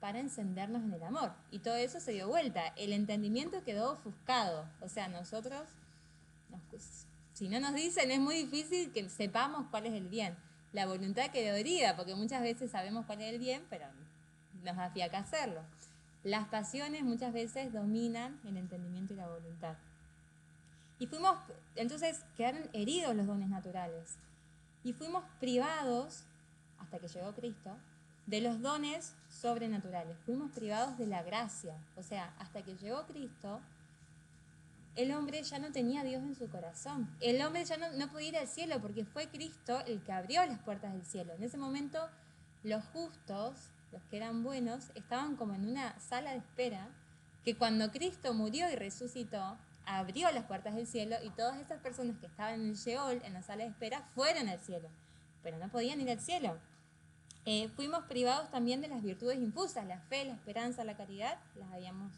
para encendernos en el amor. Y todo eso se dio vuelta. El entendimiento quedó ofuscado. O sea, nosotros, si no nos dicen, es muy difícil que sepamos cuál es el bien. La voluntad quedó herida, porque muchas veces sabemos cuál es el bien, pero nos afiaca hacerlo. Las pasiones muchas veces dominan el entendimiento y la voluntad. Y entonces quedaron heridos los dones naturales. Y fuimos privados, hasta que llegó Cristo, de los dones sobrenaturales. Fuimos privados de la gracia. O sea, hasta que llegó Cristo, el hombre ya no tenía a Dios en su corazón. El hombre ya no podía ir al cielo porque fue Cristo el que abrió las puertas del cielo. En ese momento, los justos, los que eran buenos, estaban como en una sala de espera que cuando Cristo murió y resucitó, abrió las puertas del cielo y todas esas personas que estaban en el Sheol, en la sala de espera, fueron al cielo, pero no podían ir al cielo. Fuimos privados también de las virtudes infusas, la fe, la esperanza, la caridad, las habíamos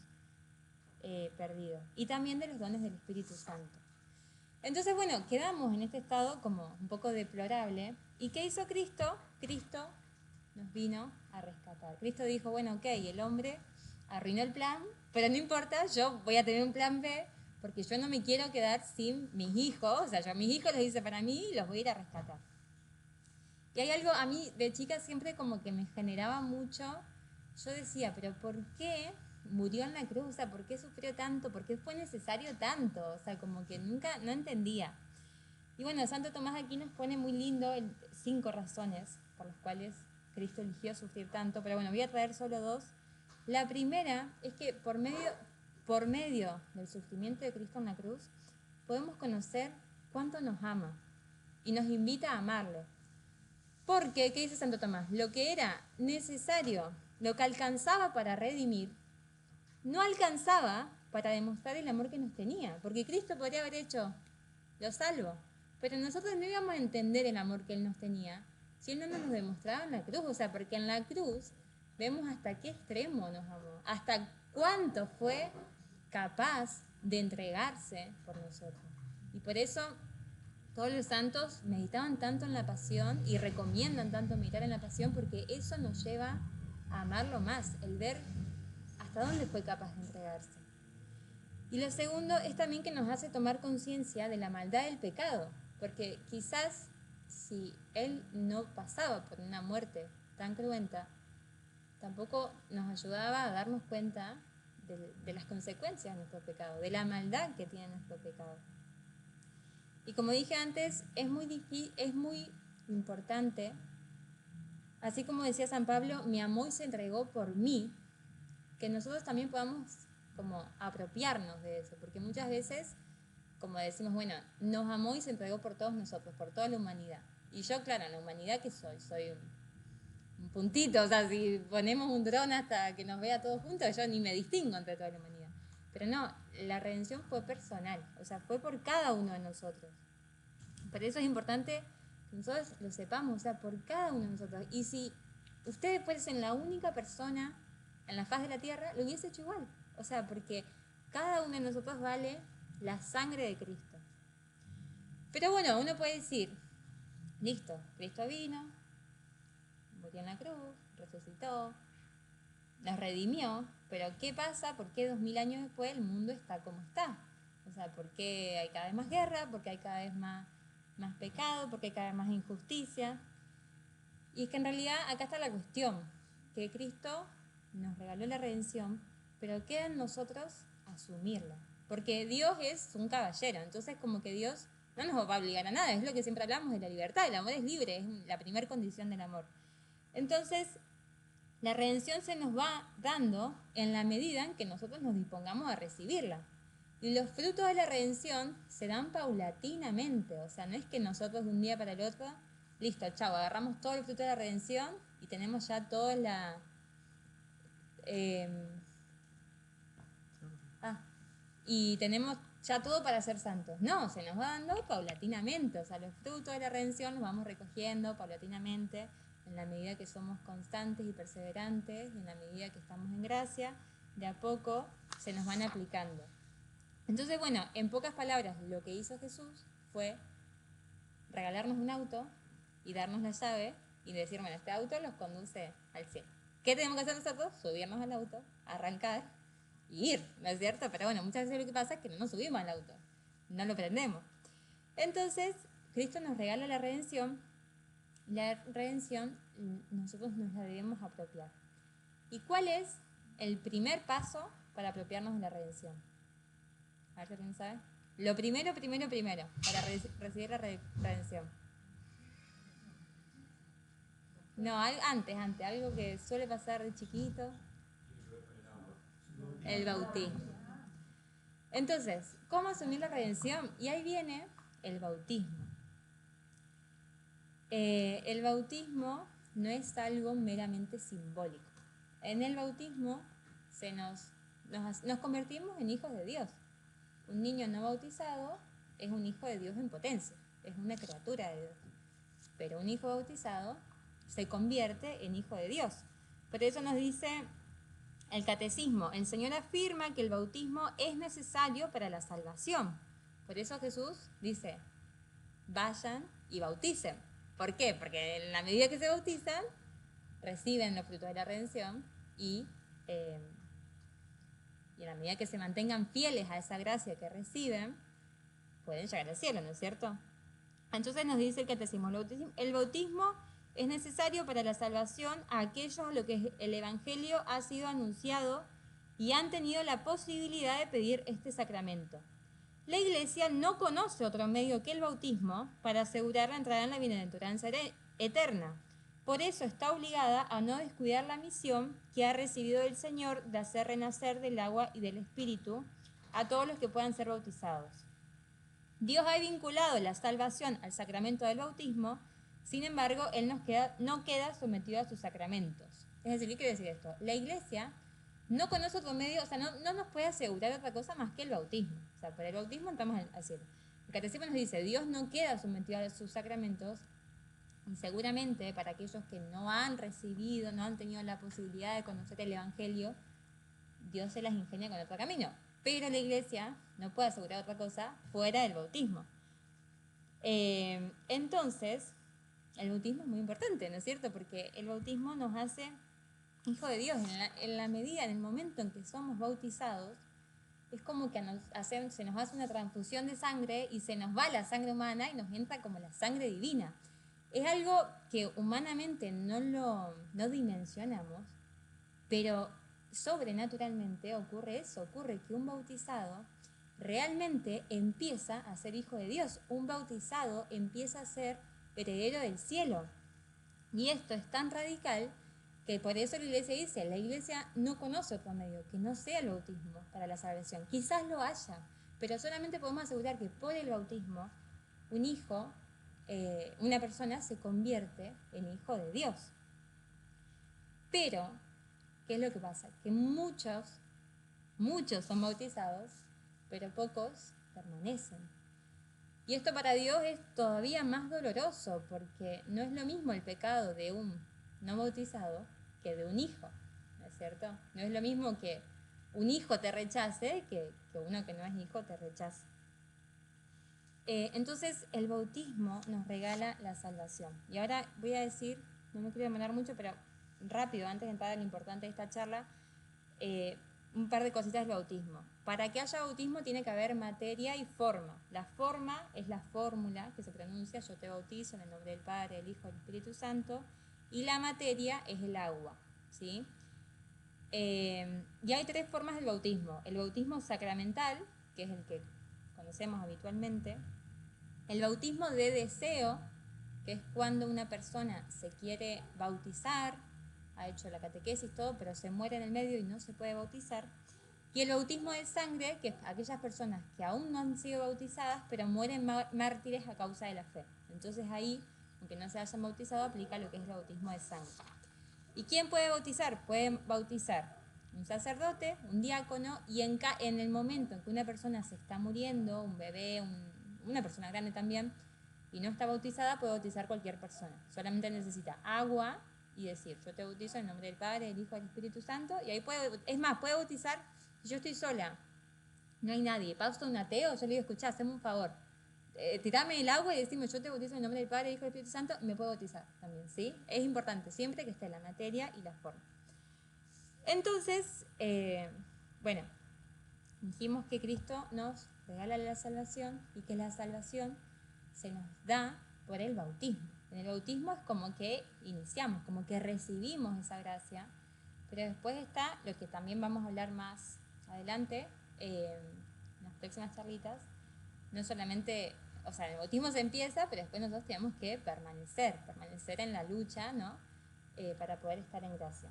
perdido. Y también de los dones del Espíritu Santo. Entonces, bueno, quedamos en este estado como un poco deplorable. ¿Y qué hizo Cristo? Cristo nos vino a rescatar. Cristo dijo, bueno, ok, el hombre arruinó el plan, pero no importa, yo voy a tener un plan B, porque yo no me quiero quedar sin mis hijos, o sea, yo a mis hijos los hice para mí y los voy a ir a rescatar. Y hay algo, a mí de chica siempre como que me generaba mucho, yo decía, pero ¿por qué murió en la cruz? O sea, ¿por qué sufrió tanto? ¿Por qué fue necesario tanto? O sea, como que nunca, no entendía. Y bueno, Santo Tomás de Aquino nos pone muy lindo 5 razones por las cuales Cristo eligió sufrir tanto, pero bueno, voy a traer solo 2. La primera es que por medio del sufrimiento de Cristo en la cruz, podemos conocer cuánto nos ama y nos invita a amarle. Porque, ¿qué dice Santo Tomás? Lo que era necesario, lo que alcanzaba para redimir, no alcanzaba para demostrar el amor que nos tenía. Porque Cristo podría haber hecho, lo salvo, pero nosotros no íbamos a entender el amor que Él nos tenía si Él no nos demostraba en la cruz. O sea, porque en la cruz vemos hasta qué extremo nos amó, hasta cuánto fue capaz de entregarse por nosotros. Y por eso todos los santos meditaban tanto en la pasión y recomiendan tanto meditar en la pasión, porque eso nos lleva a amarlo más, el ver hasta dónde fue capaz de entregarse. Y lo segundo es también que nos hace tomar conciencia de la maldad del pecado, porque quizás si Él no pasaba por una muerte tan cruenta, tampoco nos ayudaba a darnos cuenta de las consecuencias de nuestro pecado, de la maldad que tiene nuestro pecado. Y como dije antes, es muy importante, así como decía San Pablo, me amó y se entregó por mí, que nosotros también podamos como apropiarnos de eso, porque muchas veces, como decimos, bueno, nos amó y se entregó por todos nosotros, por toda la humanidad. Y yo, claro, en la humanidad, ¿qué soy? Soy un puntito, o sea, si ponemos un dron hasta que nos vea todos juntos, yo ni me distingo entre toda la humanidad. Pero no, la redención fue personal, o sea, fue por cada uno de nosotros. Por eso es importante que nosotros lo sepamos, o sea, por cada uno de nosotros. Y si ustedes fuesen la única persona en la faz de la tierra, lo hubiese hecho igual. O sea, porque cada uno de nosotros vale la sangre de Cristo. Pero bueno, uno puede decir, listo, Cristo vino, murió en la cruz, resucitó, nos redimió, pero ¿qué pasa? ¿Por qué 2000 años después el mundo está como está? O sea, ¿por qué hay cada vez más guerra? ¿Por qué hay cada vez más pecado? ¿Por qué hay cada vez más injusticia? Y es que en realidad acá está la cuestión. que Cristo nos regaló la redención, pero queda en nosotros asumirla. Porque Dios es un caballero, entonces como que Dios no nos va a obligar a nada, es lo que siempre hablamos de la libertad, el amor es libre, es la primera condición del amor. Entonces, la redención se nos va dando en la medida en que nosotros nos dispongamos a recibirla. Y los frutos de la redención se dan paulatinamente, o sea, no es que nosotros de un día para el otro, listo, chao, agarramos todo el fruto de la redención y tenemos ya toda la... y tenemos ya todo para ser santos. No, se nos va dando paulatinamente, o sea, los frutos de la redención los vamos recogiendo paulatinamente en la medida que somos constantes y perseverantes, en la medida que estamos en gracia, de a poco se nos van aplicando. Entonces, bueno, en pocas palabras, lo que hizo Jesús fue regalarnos un auto y darnos la llave y decir, bueno, este auto los conduce al cielo. ¿Qué tenemos que hacer nosotros? Subirnos al auto, arrancar y ir, ¿no es cierto? Pero bueno, muchas veces lo que pasa es que no nos subimos al auto, no lo prendemos. Entonces, Cristo nos regala la redención. La redención nosotros nos la debemos apropiar. ¿Y cuál es el primer paso para apropiarnos de la redención? A ver si alguien sabe. Lo primero para recibir la redención. No, antes, algo que suele pasar de chiquito. El bautismo. Entonces, ¿cómo asumir la redención? Y ahí viene el bautismo. El bautismo no es algo meramente simbólico. En el bautismo nos convertimos en hijos de Dios. Un niño no bautizado es un hijo de Dios en potencia, es una criatura de Dios. Pero un hijo bautizado se convierte en hijo de Dios. Por eso nos dice el catecismo, el Señor afirma que el bautismo es necesario para la salvación. Por eso Jesús dice, vayan y bauticen. ¿Por qué? Porque en la medida que se bautizan, reciben los frutos de la redención y en la medida que se mantengan fieles a esa gracia que reciben, pueden llegar al cielo, ¿no es cierto? Entonces nos dice el catecismo, el bautismo es necesario para la salvación a aquellos a los que el Evangelio ha sido anunciado y han tenido la posibilidad de pedir este sacramento. La Iglesia no conoce otro medio que el bautismo para asegurar la entrada en la bienaventuranza eterna. Por eso está obligada a no descuidar la misión que ha recibido del Señor de hacer renacer del agua y del Espíritu a todos los que puedan ser bautizados. Dios ha vinculado la salvación al sacramento del bautismo, sin embargo, Él no queda sometido a sus sacramentos. Es decir, ¿qué quiere decir esto? La Iglesia no conoce otro medio, o sea, no nos puede asegurar otra cosa más que el bautismo. O sea, por el bautismo entramos al cielo. El catecismo nos dice, Dios no queda sometido a sus sacramentos, y seguramente para aquellos que no han recibido, no han tenido la posibilidad de conocer el Evangelio, Dios se las ingenia con otro camino. Pero la Iglesia no puede asegurar otra cosa fuera del bautismo. Entonces, el bautismo es muy importante, ¿no es cierto? Porque el bautismo nos hace hijo de Dios. En la medida, en el momento en que somos bautizados, es como que se nos hace una transfusión de sangre y se nos va la sangre humana y nos entra como la sangre divina. Es algo que humanamente no dimensionamos, pero sobrenaturalmente ocurre eso, ocurre que un bautizado realmente empieza a ser hijo de Dios, un bautizado empieza a ser heredero del cielo. Y esto es tan radical que por eso la Iglesia dice, la Iglesia no conoce otro medio que no sea el bautismo para la salvación. Quizás lo haya, pero solamente podemos asegurar que por el bautismo una persona se convierte en hijo de Dios. Pero, ¿qué es lo que pasa? Que muchos son bautizados, pero pocos permanecen. Y esto para Dios es todavía más doloroso, porque no es lo mismo el pecado de un no bautizado que de un hijo, ¿no es cierto? No es lo mismo que un hijo te rechace que uno que no es hijo te rechace. Entonces el bautismo nos regala la salvación. Y ahora voy a decir, no me quiero demorar mucho, pero rápido, antes de entrar a lo importante de esta charla, un par de cositas del bautismo. Para que haya bautismo tiene que haber materia y forma. La forma es la fórmula que se pronuncia, yo te bautizo en el nombre del Padre, del Hijo y del Espíritu Santo, y la materia es el agua. ¿sí? Y hay tres formas del bautismo. El bautismo sacramental, que es el que conocemos habitualmente. El bautismo de deseo, que es cuando una persona se quiere bautizar, ha hecho la catequesis, todo, pero se muere en el medio y no se puede bautizar. Y el bautismo de sangre, que es aquellas personas que aún no han sido bautizadas, pero mueren mártires a causa de la fe. Entonces ahí, aunque no se hayan bautizado, aplica lo que es el bautismo de sangre. ¿Y quién puede bautizar? Puede bautizar un sacerdote, un diácono, y en el momento en que una persona se está muriendo, un bebé, una persona grande también, y no está bautizada, puede bautizar cualquier persona. Solamente necesita agua y decir, yo te bautizo en nombre del Padre, del Hijo y del Espíritu Santo, y ahí puede bautizar, si yo estoy sola, no hay nadie, pausa un ateo, yo le digo, escuchá, haceme un favor, tirame el agua y decime, yo te bautizo en nombre del Padre, del Hijo y del Espíritu Santo, me puedo bautizar también, ¿sí? Es importante siempre que esté la materia y la forma. Entonces, bueno, dijimos que Cristo nos regala la salvación y que la salvación se nos da por el bautismo. En el bautismo es como que iniciamos, como que recibimos esa gracia, pero después está lo que también vamos a hablar más adelante, en las próximas charlitas, no solamente, o sea, el bautismo se empieza, pero después nosotros tenemos que permanecer en la lucha, ¿no? Para poder estar en gracia.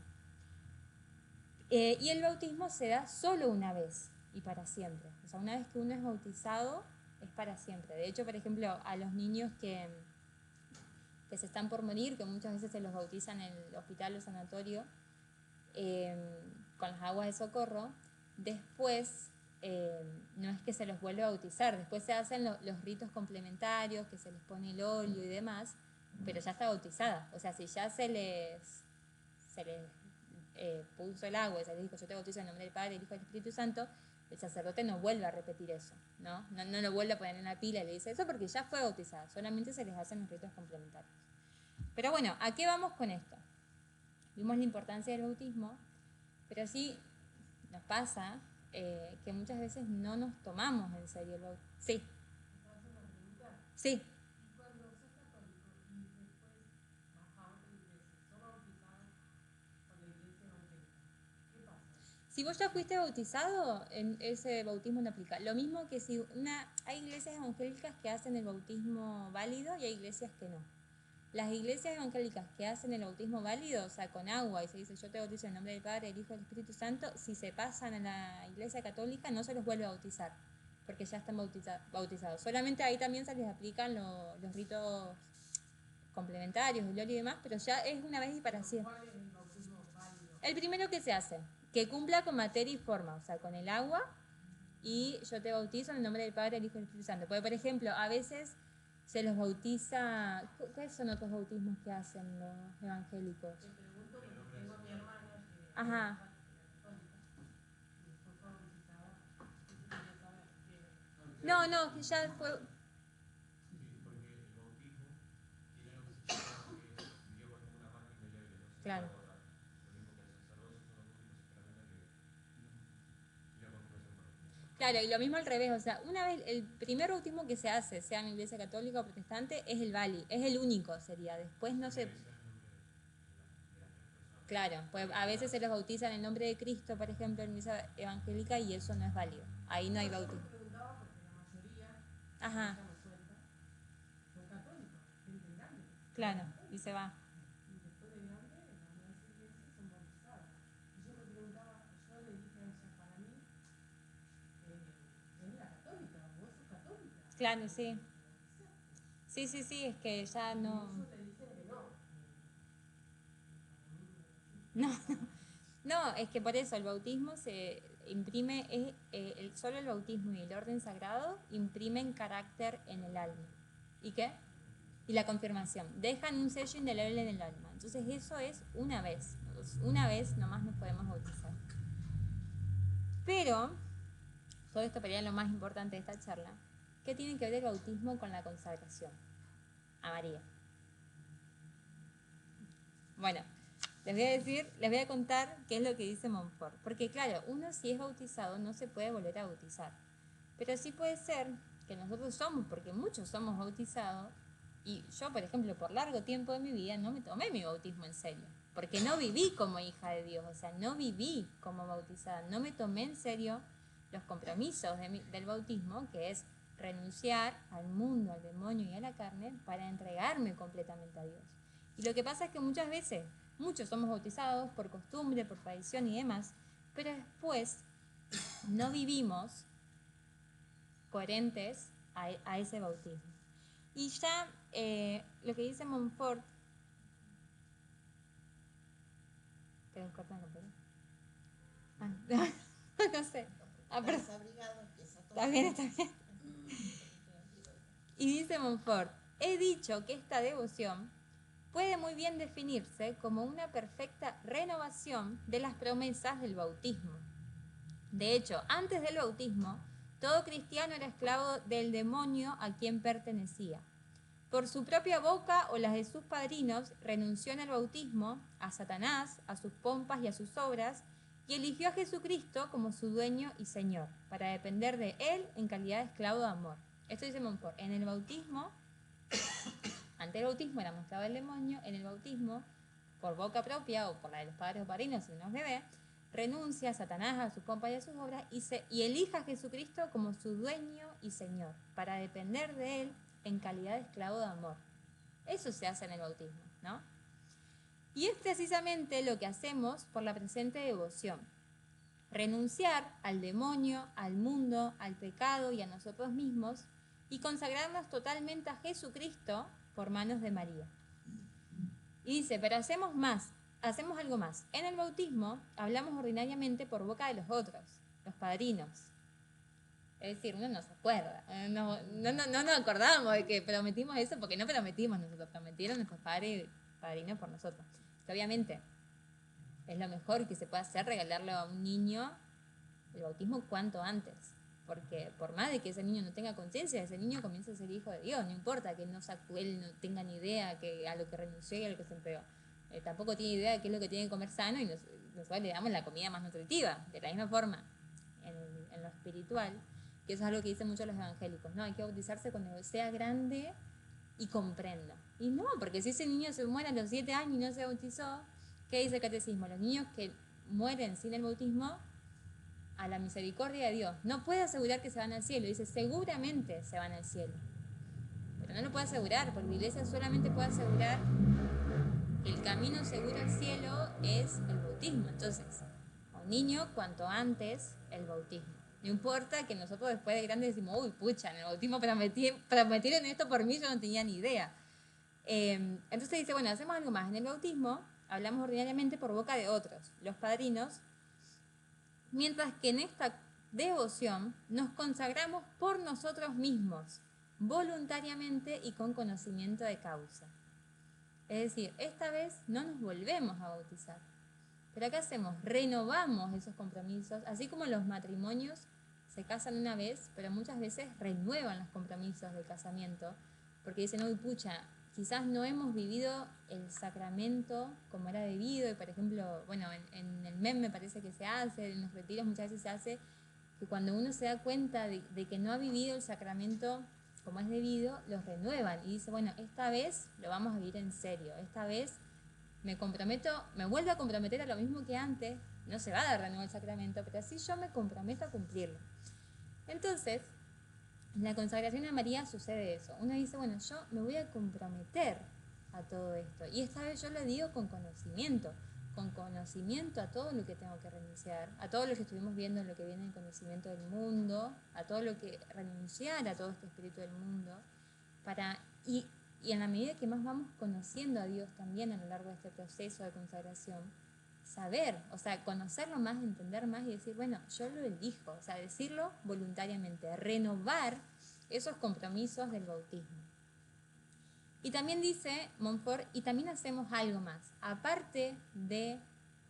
Y el bautismo se da solo una vez y para siempre. O sea, una vez que uno es bautizado, es para siempre. De hecho, por ejemplo, a los niños que se están por morir, que muchas veces se los bautizan en el hospital o sanatorio, con las aguas de socorro, después no es que se los vuelve a bautizar, después se hacen los ritos complementarios, que se les pone el óleo y demás, pero ya está bautizada. O sea, si ya se les puso el agua y se les dijo, yo te bautizo en nombre del Padre, del Hijo y del Espíritu Santo, el sacerdote no vuelve a repetir eso, ¿no? No lo vuelve a poner en la pila y le dice eso porque ya fue bautizada, solamente se les hacen los ritos complementarios. Pero bueno, ¿a qué vamos con esto? Vimos la importancia del bautismo, pero sí nos pasa que muchas veces no nos tomamos en serio el bautismo. Sí. Sí. Si vos ya fuiste bautizado, en ese bautismo no aplica. Lo mismo que si hay iglesias evangélicas que hacen el bautismo válido y hay iglesias que no. Las iglesias evangélicas que hacen el bautismo válido, o sea, con agua, y se dice yo te bautizo en nombre del Padre, del Hijo y del Espíritu Santo, si se pasan a la iglesia católica no se los vuelve a bautizar, porque ya están bautizados. Solamente ahí también se les aplican los ritos complementarios, el óleo y demás, pero ya es una vez y para siempre. El primero que se hace, que cumpla con materia y forma, o sea, con el agua, y yo te bautizo en el nombre del Padre, del Hijo y del Espíritu Santo. Porque, por ejemplo, a veces se los bautiza. ¿Cuáles son otros bautismos que hacen los evangélicos? Ajá. No, que ya fue. Claro. Claro, y lo mismo al revés, o sea, una vez, el primer bautismo que se hace, sea en la iglesia católica o protestante, es el Bali, es el único sería, después no se... Claro, pues a veces se los bautiza en el nombre de Cristo, por ejemplo, en misa evangélica, y eso no es válido, ahí no hay bautismo. Ajá. Claro, y se va. Claro, sí. Sí, es que ya no... No, es que por eso el bautismo se imprime, solo el bautismo y el orden sagrado imprimen carácter en el alma. ¿Y qué? Y la confirmación. Dejan un sello indeleble en el alma. Entonces eso es una vez nomás nos podemos bautizar. Pero, todo esto sería lo más importante de esta charla, ¿qué tiene que ver el bautismo con la consagración a María? Bueno, les voy a contar qué es lo que dice Montfort. Porque claro, uno si es bautizado no se puede volver a bautizar. Pero sí puede ser que nosotros somos, porque muchos somos bautizados, y yo, por ejemplo, por largo tiempo de mi vida no me tomé mi bautismo en serio. porque no viví como hija de Dios, o sea, no viví como bautizada, no me tomé en serio los compromisos del bautismo, que es renunciar al mundo, al demonio y a la carne para entregarme completamente a Dios. Y lo que pasa es que muchas veces, muchos somos bautizados por costumbre, por tradición y demás, pero después no vivimos coherentes a ese bautismo. Y ya lo que dice Montfort, ¿qué cortan la no sé. Pero, está bien, está bien. Y dice Montfort, he dicho que esta devoción puede muy bien definirse como una perfecta renovación de las promesas del bautismo. De hecho, antes del bautismo, todo cristiano era esclavo del demonio a quien pertenecía. Por su propia boca o las de sus padrinos, renunció en el bautismo a Satanás, a sus pompas y a sus obras, y eligió a Jesucristo como su dueño y Señor, para depender de Él en calidad de esclavo de amor. Esto dice Montfort. En el bautismo, antes del bautismo éramos esclavos del demonio, en el bautismo, por boca propia o por la de los padres o padrinos, si no es bebé, renuncia a Satanás, a sus pompas y a sus obras, y elija a Jesucristo como su dueño y Señor, para depender de Él en calidad de esclavo de amor. Eso se hace en el bautismo, ¿no? Y es precisamente lo que hacemos por la presente devoción. Renunciar al demonio, al mundo, al pecado y a nosotros mismos y consagrarnos totalmente a Jesucristo por manos de María. Y dice, pero hacemos algo más. En el bautismo hablamos ordinariamente por boca de los otros, los padrinos. Es decir, uno no se acuerda, no nos acordamos de que prometimos eso porque no prometimos nosotros, prometieron nuestros padres y padrinos por nosotros. Que obviamente es lo mejor que se puede hacer, regalarle a un niño el bautismo cuanto antes, porque por más de que ese niño no tenga conciencia, ese niño comienza a ser hijo de Dios, no importa que él no tenga ni idea que a lo que renunció y a lo que se entregó. Tampoco tiene idea de qué es lo que tiene que comer sano y nosotros le damos la comida más nutritiva, de la misma forma en lo espiritual. Que eso es algo que dicen muchos los evangélicos, ¿no? Hay que bautizarse cuando sea grande y comprenda. Y no, porque si ese niño se muere a los 7 años y no se bautizó, ¿qué dice el catecismo? Los niños que mueren sin el bautismo, a la misericordia de Dios. No puede asegurar que se van al cielo, dice seguramente se van al cielo. Pero no lo puede asegurar, porque la iglesia solamente puede asegurar que el camino seguro al cielo es el bautismo. Entonces, a un niño cuanto antes el bautismo. No importa que nosotros después de grandes decimos, uy, pucha, en el bautismo prometieron esto por mí, yo no tenía ni idea. Entonces dice, bueno, hacemos algo más. En el bautismo hablamos ordinariamente por boca de otros, los padrinos, mientras que en esta devoción nos consagramos por nosotros mismos, voluntariamente y con conocimiento de causa. Es decir, esta vez no nos volvemos a bautizar. Pero ¿qué hacemos? Renovamos esos compromisos, así como los matrimonios se casan una vez, pero muchas veces renuevan los compromisos del casamiento, porque dicen, uy, pucha, quizás no hemos vivido el sacramento como era debido, y por ejemplo, bueno, en el MEM me parece que se hace, en los retiros muchas veces se hace, que cuando uno se da cuenta de que no ha vivido el sacramento como es debido, los renuevan y dice, bueno, esta vez lo vamos a vivir en serio, esta vez me vuelvo a comprometer a lo mismo que antes, no se va a dar de nuevo el sacramento, pero así yo me comprometo a cumplirlo. Entonces, en la consagración a María sucede eso. Uno dice, bueno, yo me voy a comprometer a todo esto. Y esta vez yo lo digo con conocimiento a todo lo que tengo que renunciar, a todo lo que estuvimos viendo en lo que viene el conocimiento del mundo, a todo lo que renunciar a todo este espíritu del mundo, y en la medida que más vamos conociendo a Dios también a lo largo de este proceso de consagración, saber, o sea, conocerlo más, entender más y decir, bueno, yo lo elijo, o sea, decirlo voluntariamente, renovar esos compromisos del bautismo. Y también dice Montfort, y también hacemos algo más, aparte de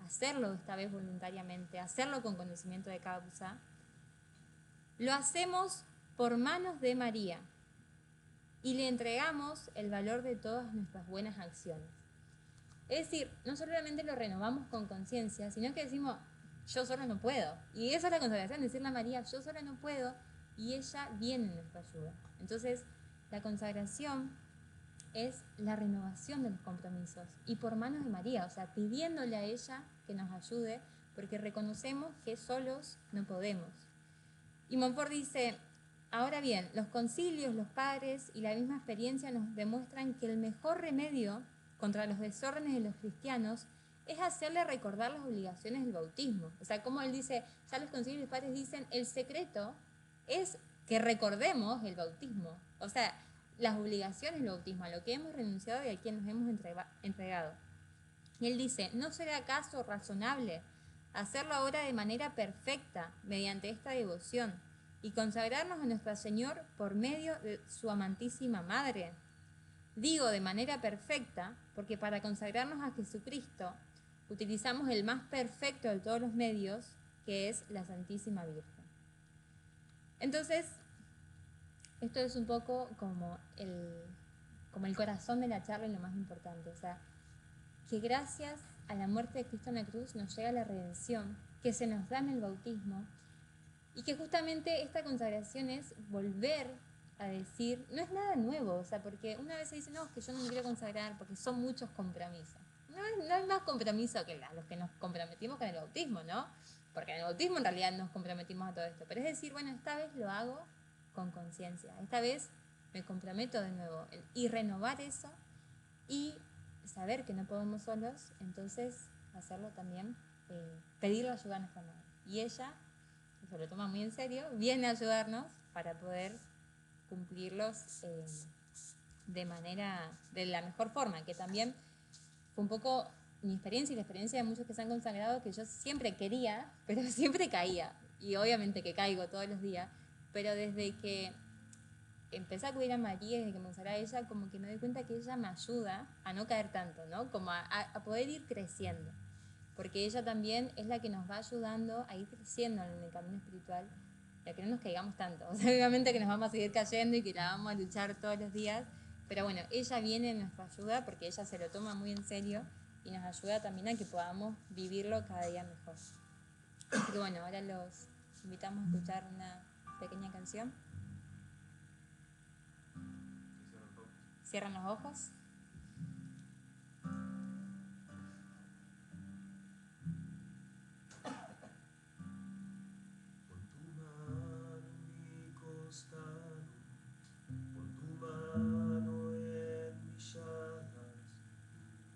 hacerlo esta vez voluntariamente, hacerlo con conocimiento de causa, lo hacemos por manos de María y le entregamos el valor de todas nuestras buenas acciones. Es decir, no solamente lo renovamos con conciencia, sino que decimos, yo solo no puedo. Y esa es la consagración, decirle a María, yo solo no puedo, y ella viene en nuestra ayuda. Entonces, la consagración es la renovación de los compromisos y por manos de María, o sea, pidiéndole a ella que nos ayude porque reconocemos que solos no podemos. Y Montfort dice, ahora bien, los concilios, los padres y la misma experiencia nos demuestran que el mejor remedio contra los desórdenes de los cristianos es hacerle recordar las obligaciones del bautismo. O sea, como él dice, ya los concilios y los padres dicen, el secreto es que recordemos el bautismo. O sea, las obligaciones del bautismo, a lo que hemos renunciado y a quien nos hemos entregado. Y él dice, ¿no será acaso razonable hacerlo ahora de manera perfecta mediante esta devoción y consagrarnos a Nuestro Señor por medio de su amantísima Madre? Digo de manera perfecta porque para consagrarnos a Jesucristo utilizamos el más perfecto de todos los medios, que es la Santísima Virgen. Entonces, esto es un poco como el corazón de la charla y lo más importante. O sea, que gracias a la muerte de Cristo en la cruz nos llega la redención, que se nos da en el bautismo, y que justamente esta consagración es volver a decir, no es nada nuevo, o sea, porque una vez se dice, no, es que yo no me quiero consagrar porque son muchos compromisos. No hay más compromiso que los que nos comprometimos con el bautismo, ¿no? Porque en el bautismo en realidad nos comprometimos a todo esto. Pero es decir, bueno, esta vez lo hago con conciencia. Esta vez me comprometo de nuevo. Y renovar eso y saber que no podemos solos, entonces hacerlo también, pedirle ayuda a nuestra madre. Y ella, se lo toma muy en serio, viene a ayudarnos para poder cumplirlos de la mejor forma, que también fue un poco mi experiencia y la experiencia de muchos que se han consagrado, que yo siempre quería, pero siempre caía. Y obviamente que caigo todos los días, pero desde que empecé a acudir a María, desde que me consagré a ella, como que me doy cuenta que ella me ayuda a no caer tanto, ¿no? Como a poder ir creciendo. Porque ella también es la que nos va ayudando a ir creciendo en el camino espiritual, y a que no nos caigamos tanto. O sea, obviamente que nos vamos a seguir cayendo y que la vamos a luchar todos los días, pero bueno, ella viene en nuestra ayuda porque ella se lo toma muy en serio y nos ayuda también a que podamos vivirlo cada día mejor. Así que bueno, ahora los invitamos a escuchar una pequeña canción. Cierran los ojos. Pon tu mano en mi costado, pon tu mano en mis llagas,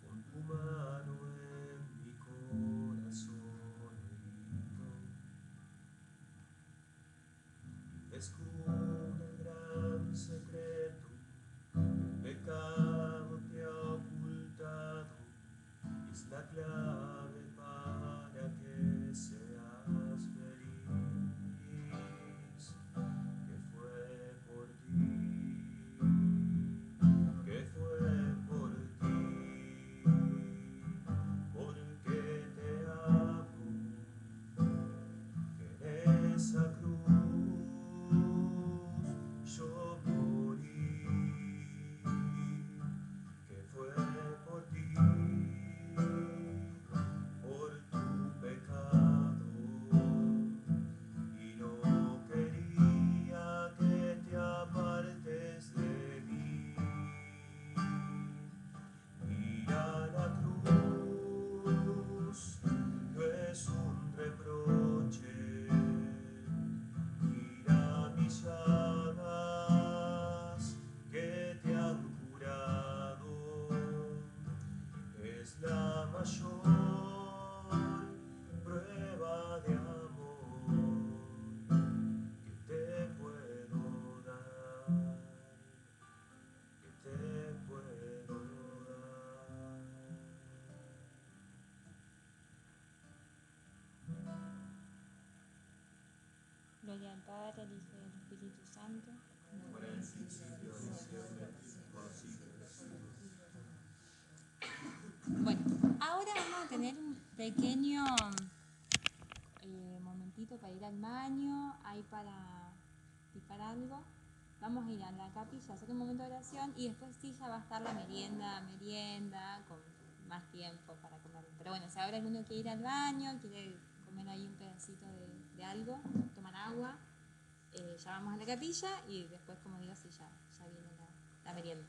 pon tu mano en mi corazón herido. Descubre el gran secreto, el pecado te ha ocultado, y es la clave para que seas feliz, que fue por ti, que fue por ti, porque te amo, que en esa cruz yo morí, que fue por ti, por tu pecado, y no quería que te apartes de mí. Ir a la cruz no es un reproche, ir a mis llagas que te han curado es la mayor prueba de amor que te puedo dar, que te puedo dar. Gloria al Padre, al Hijo y al Espíritu Santo. Por el principio y siempre, por los siglos de los siglos. Bueno, ahora vamos a tener un pequeño momentito para ir al baño, ahí para picar algo. Vamos a ir a la capilla, hacer un momento de oración y después sí ya va a estar la merienda con más tiempo para comer. Pero bueno, si ahora alguno quiere ir al baño, quiere comer ahí un pedacito de algo, tomar agua, ya vamos a la capilla y después, como digo, sí ya viene la merienda.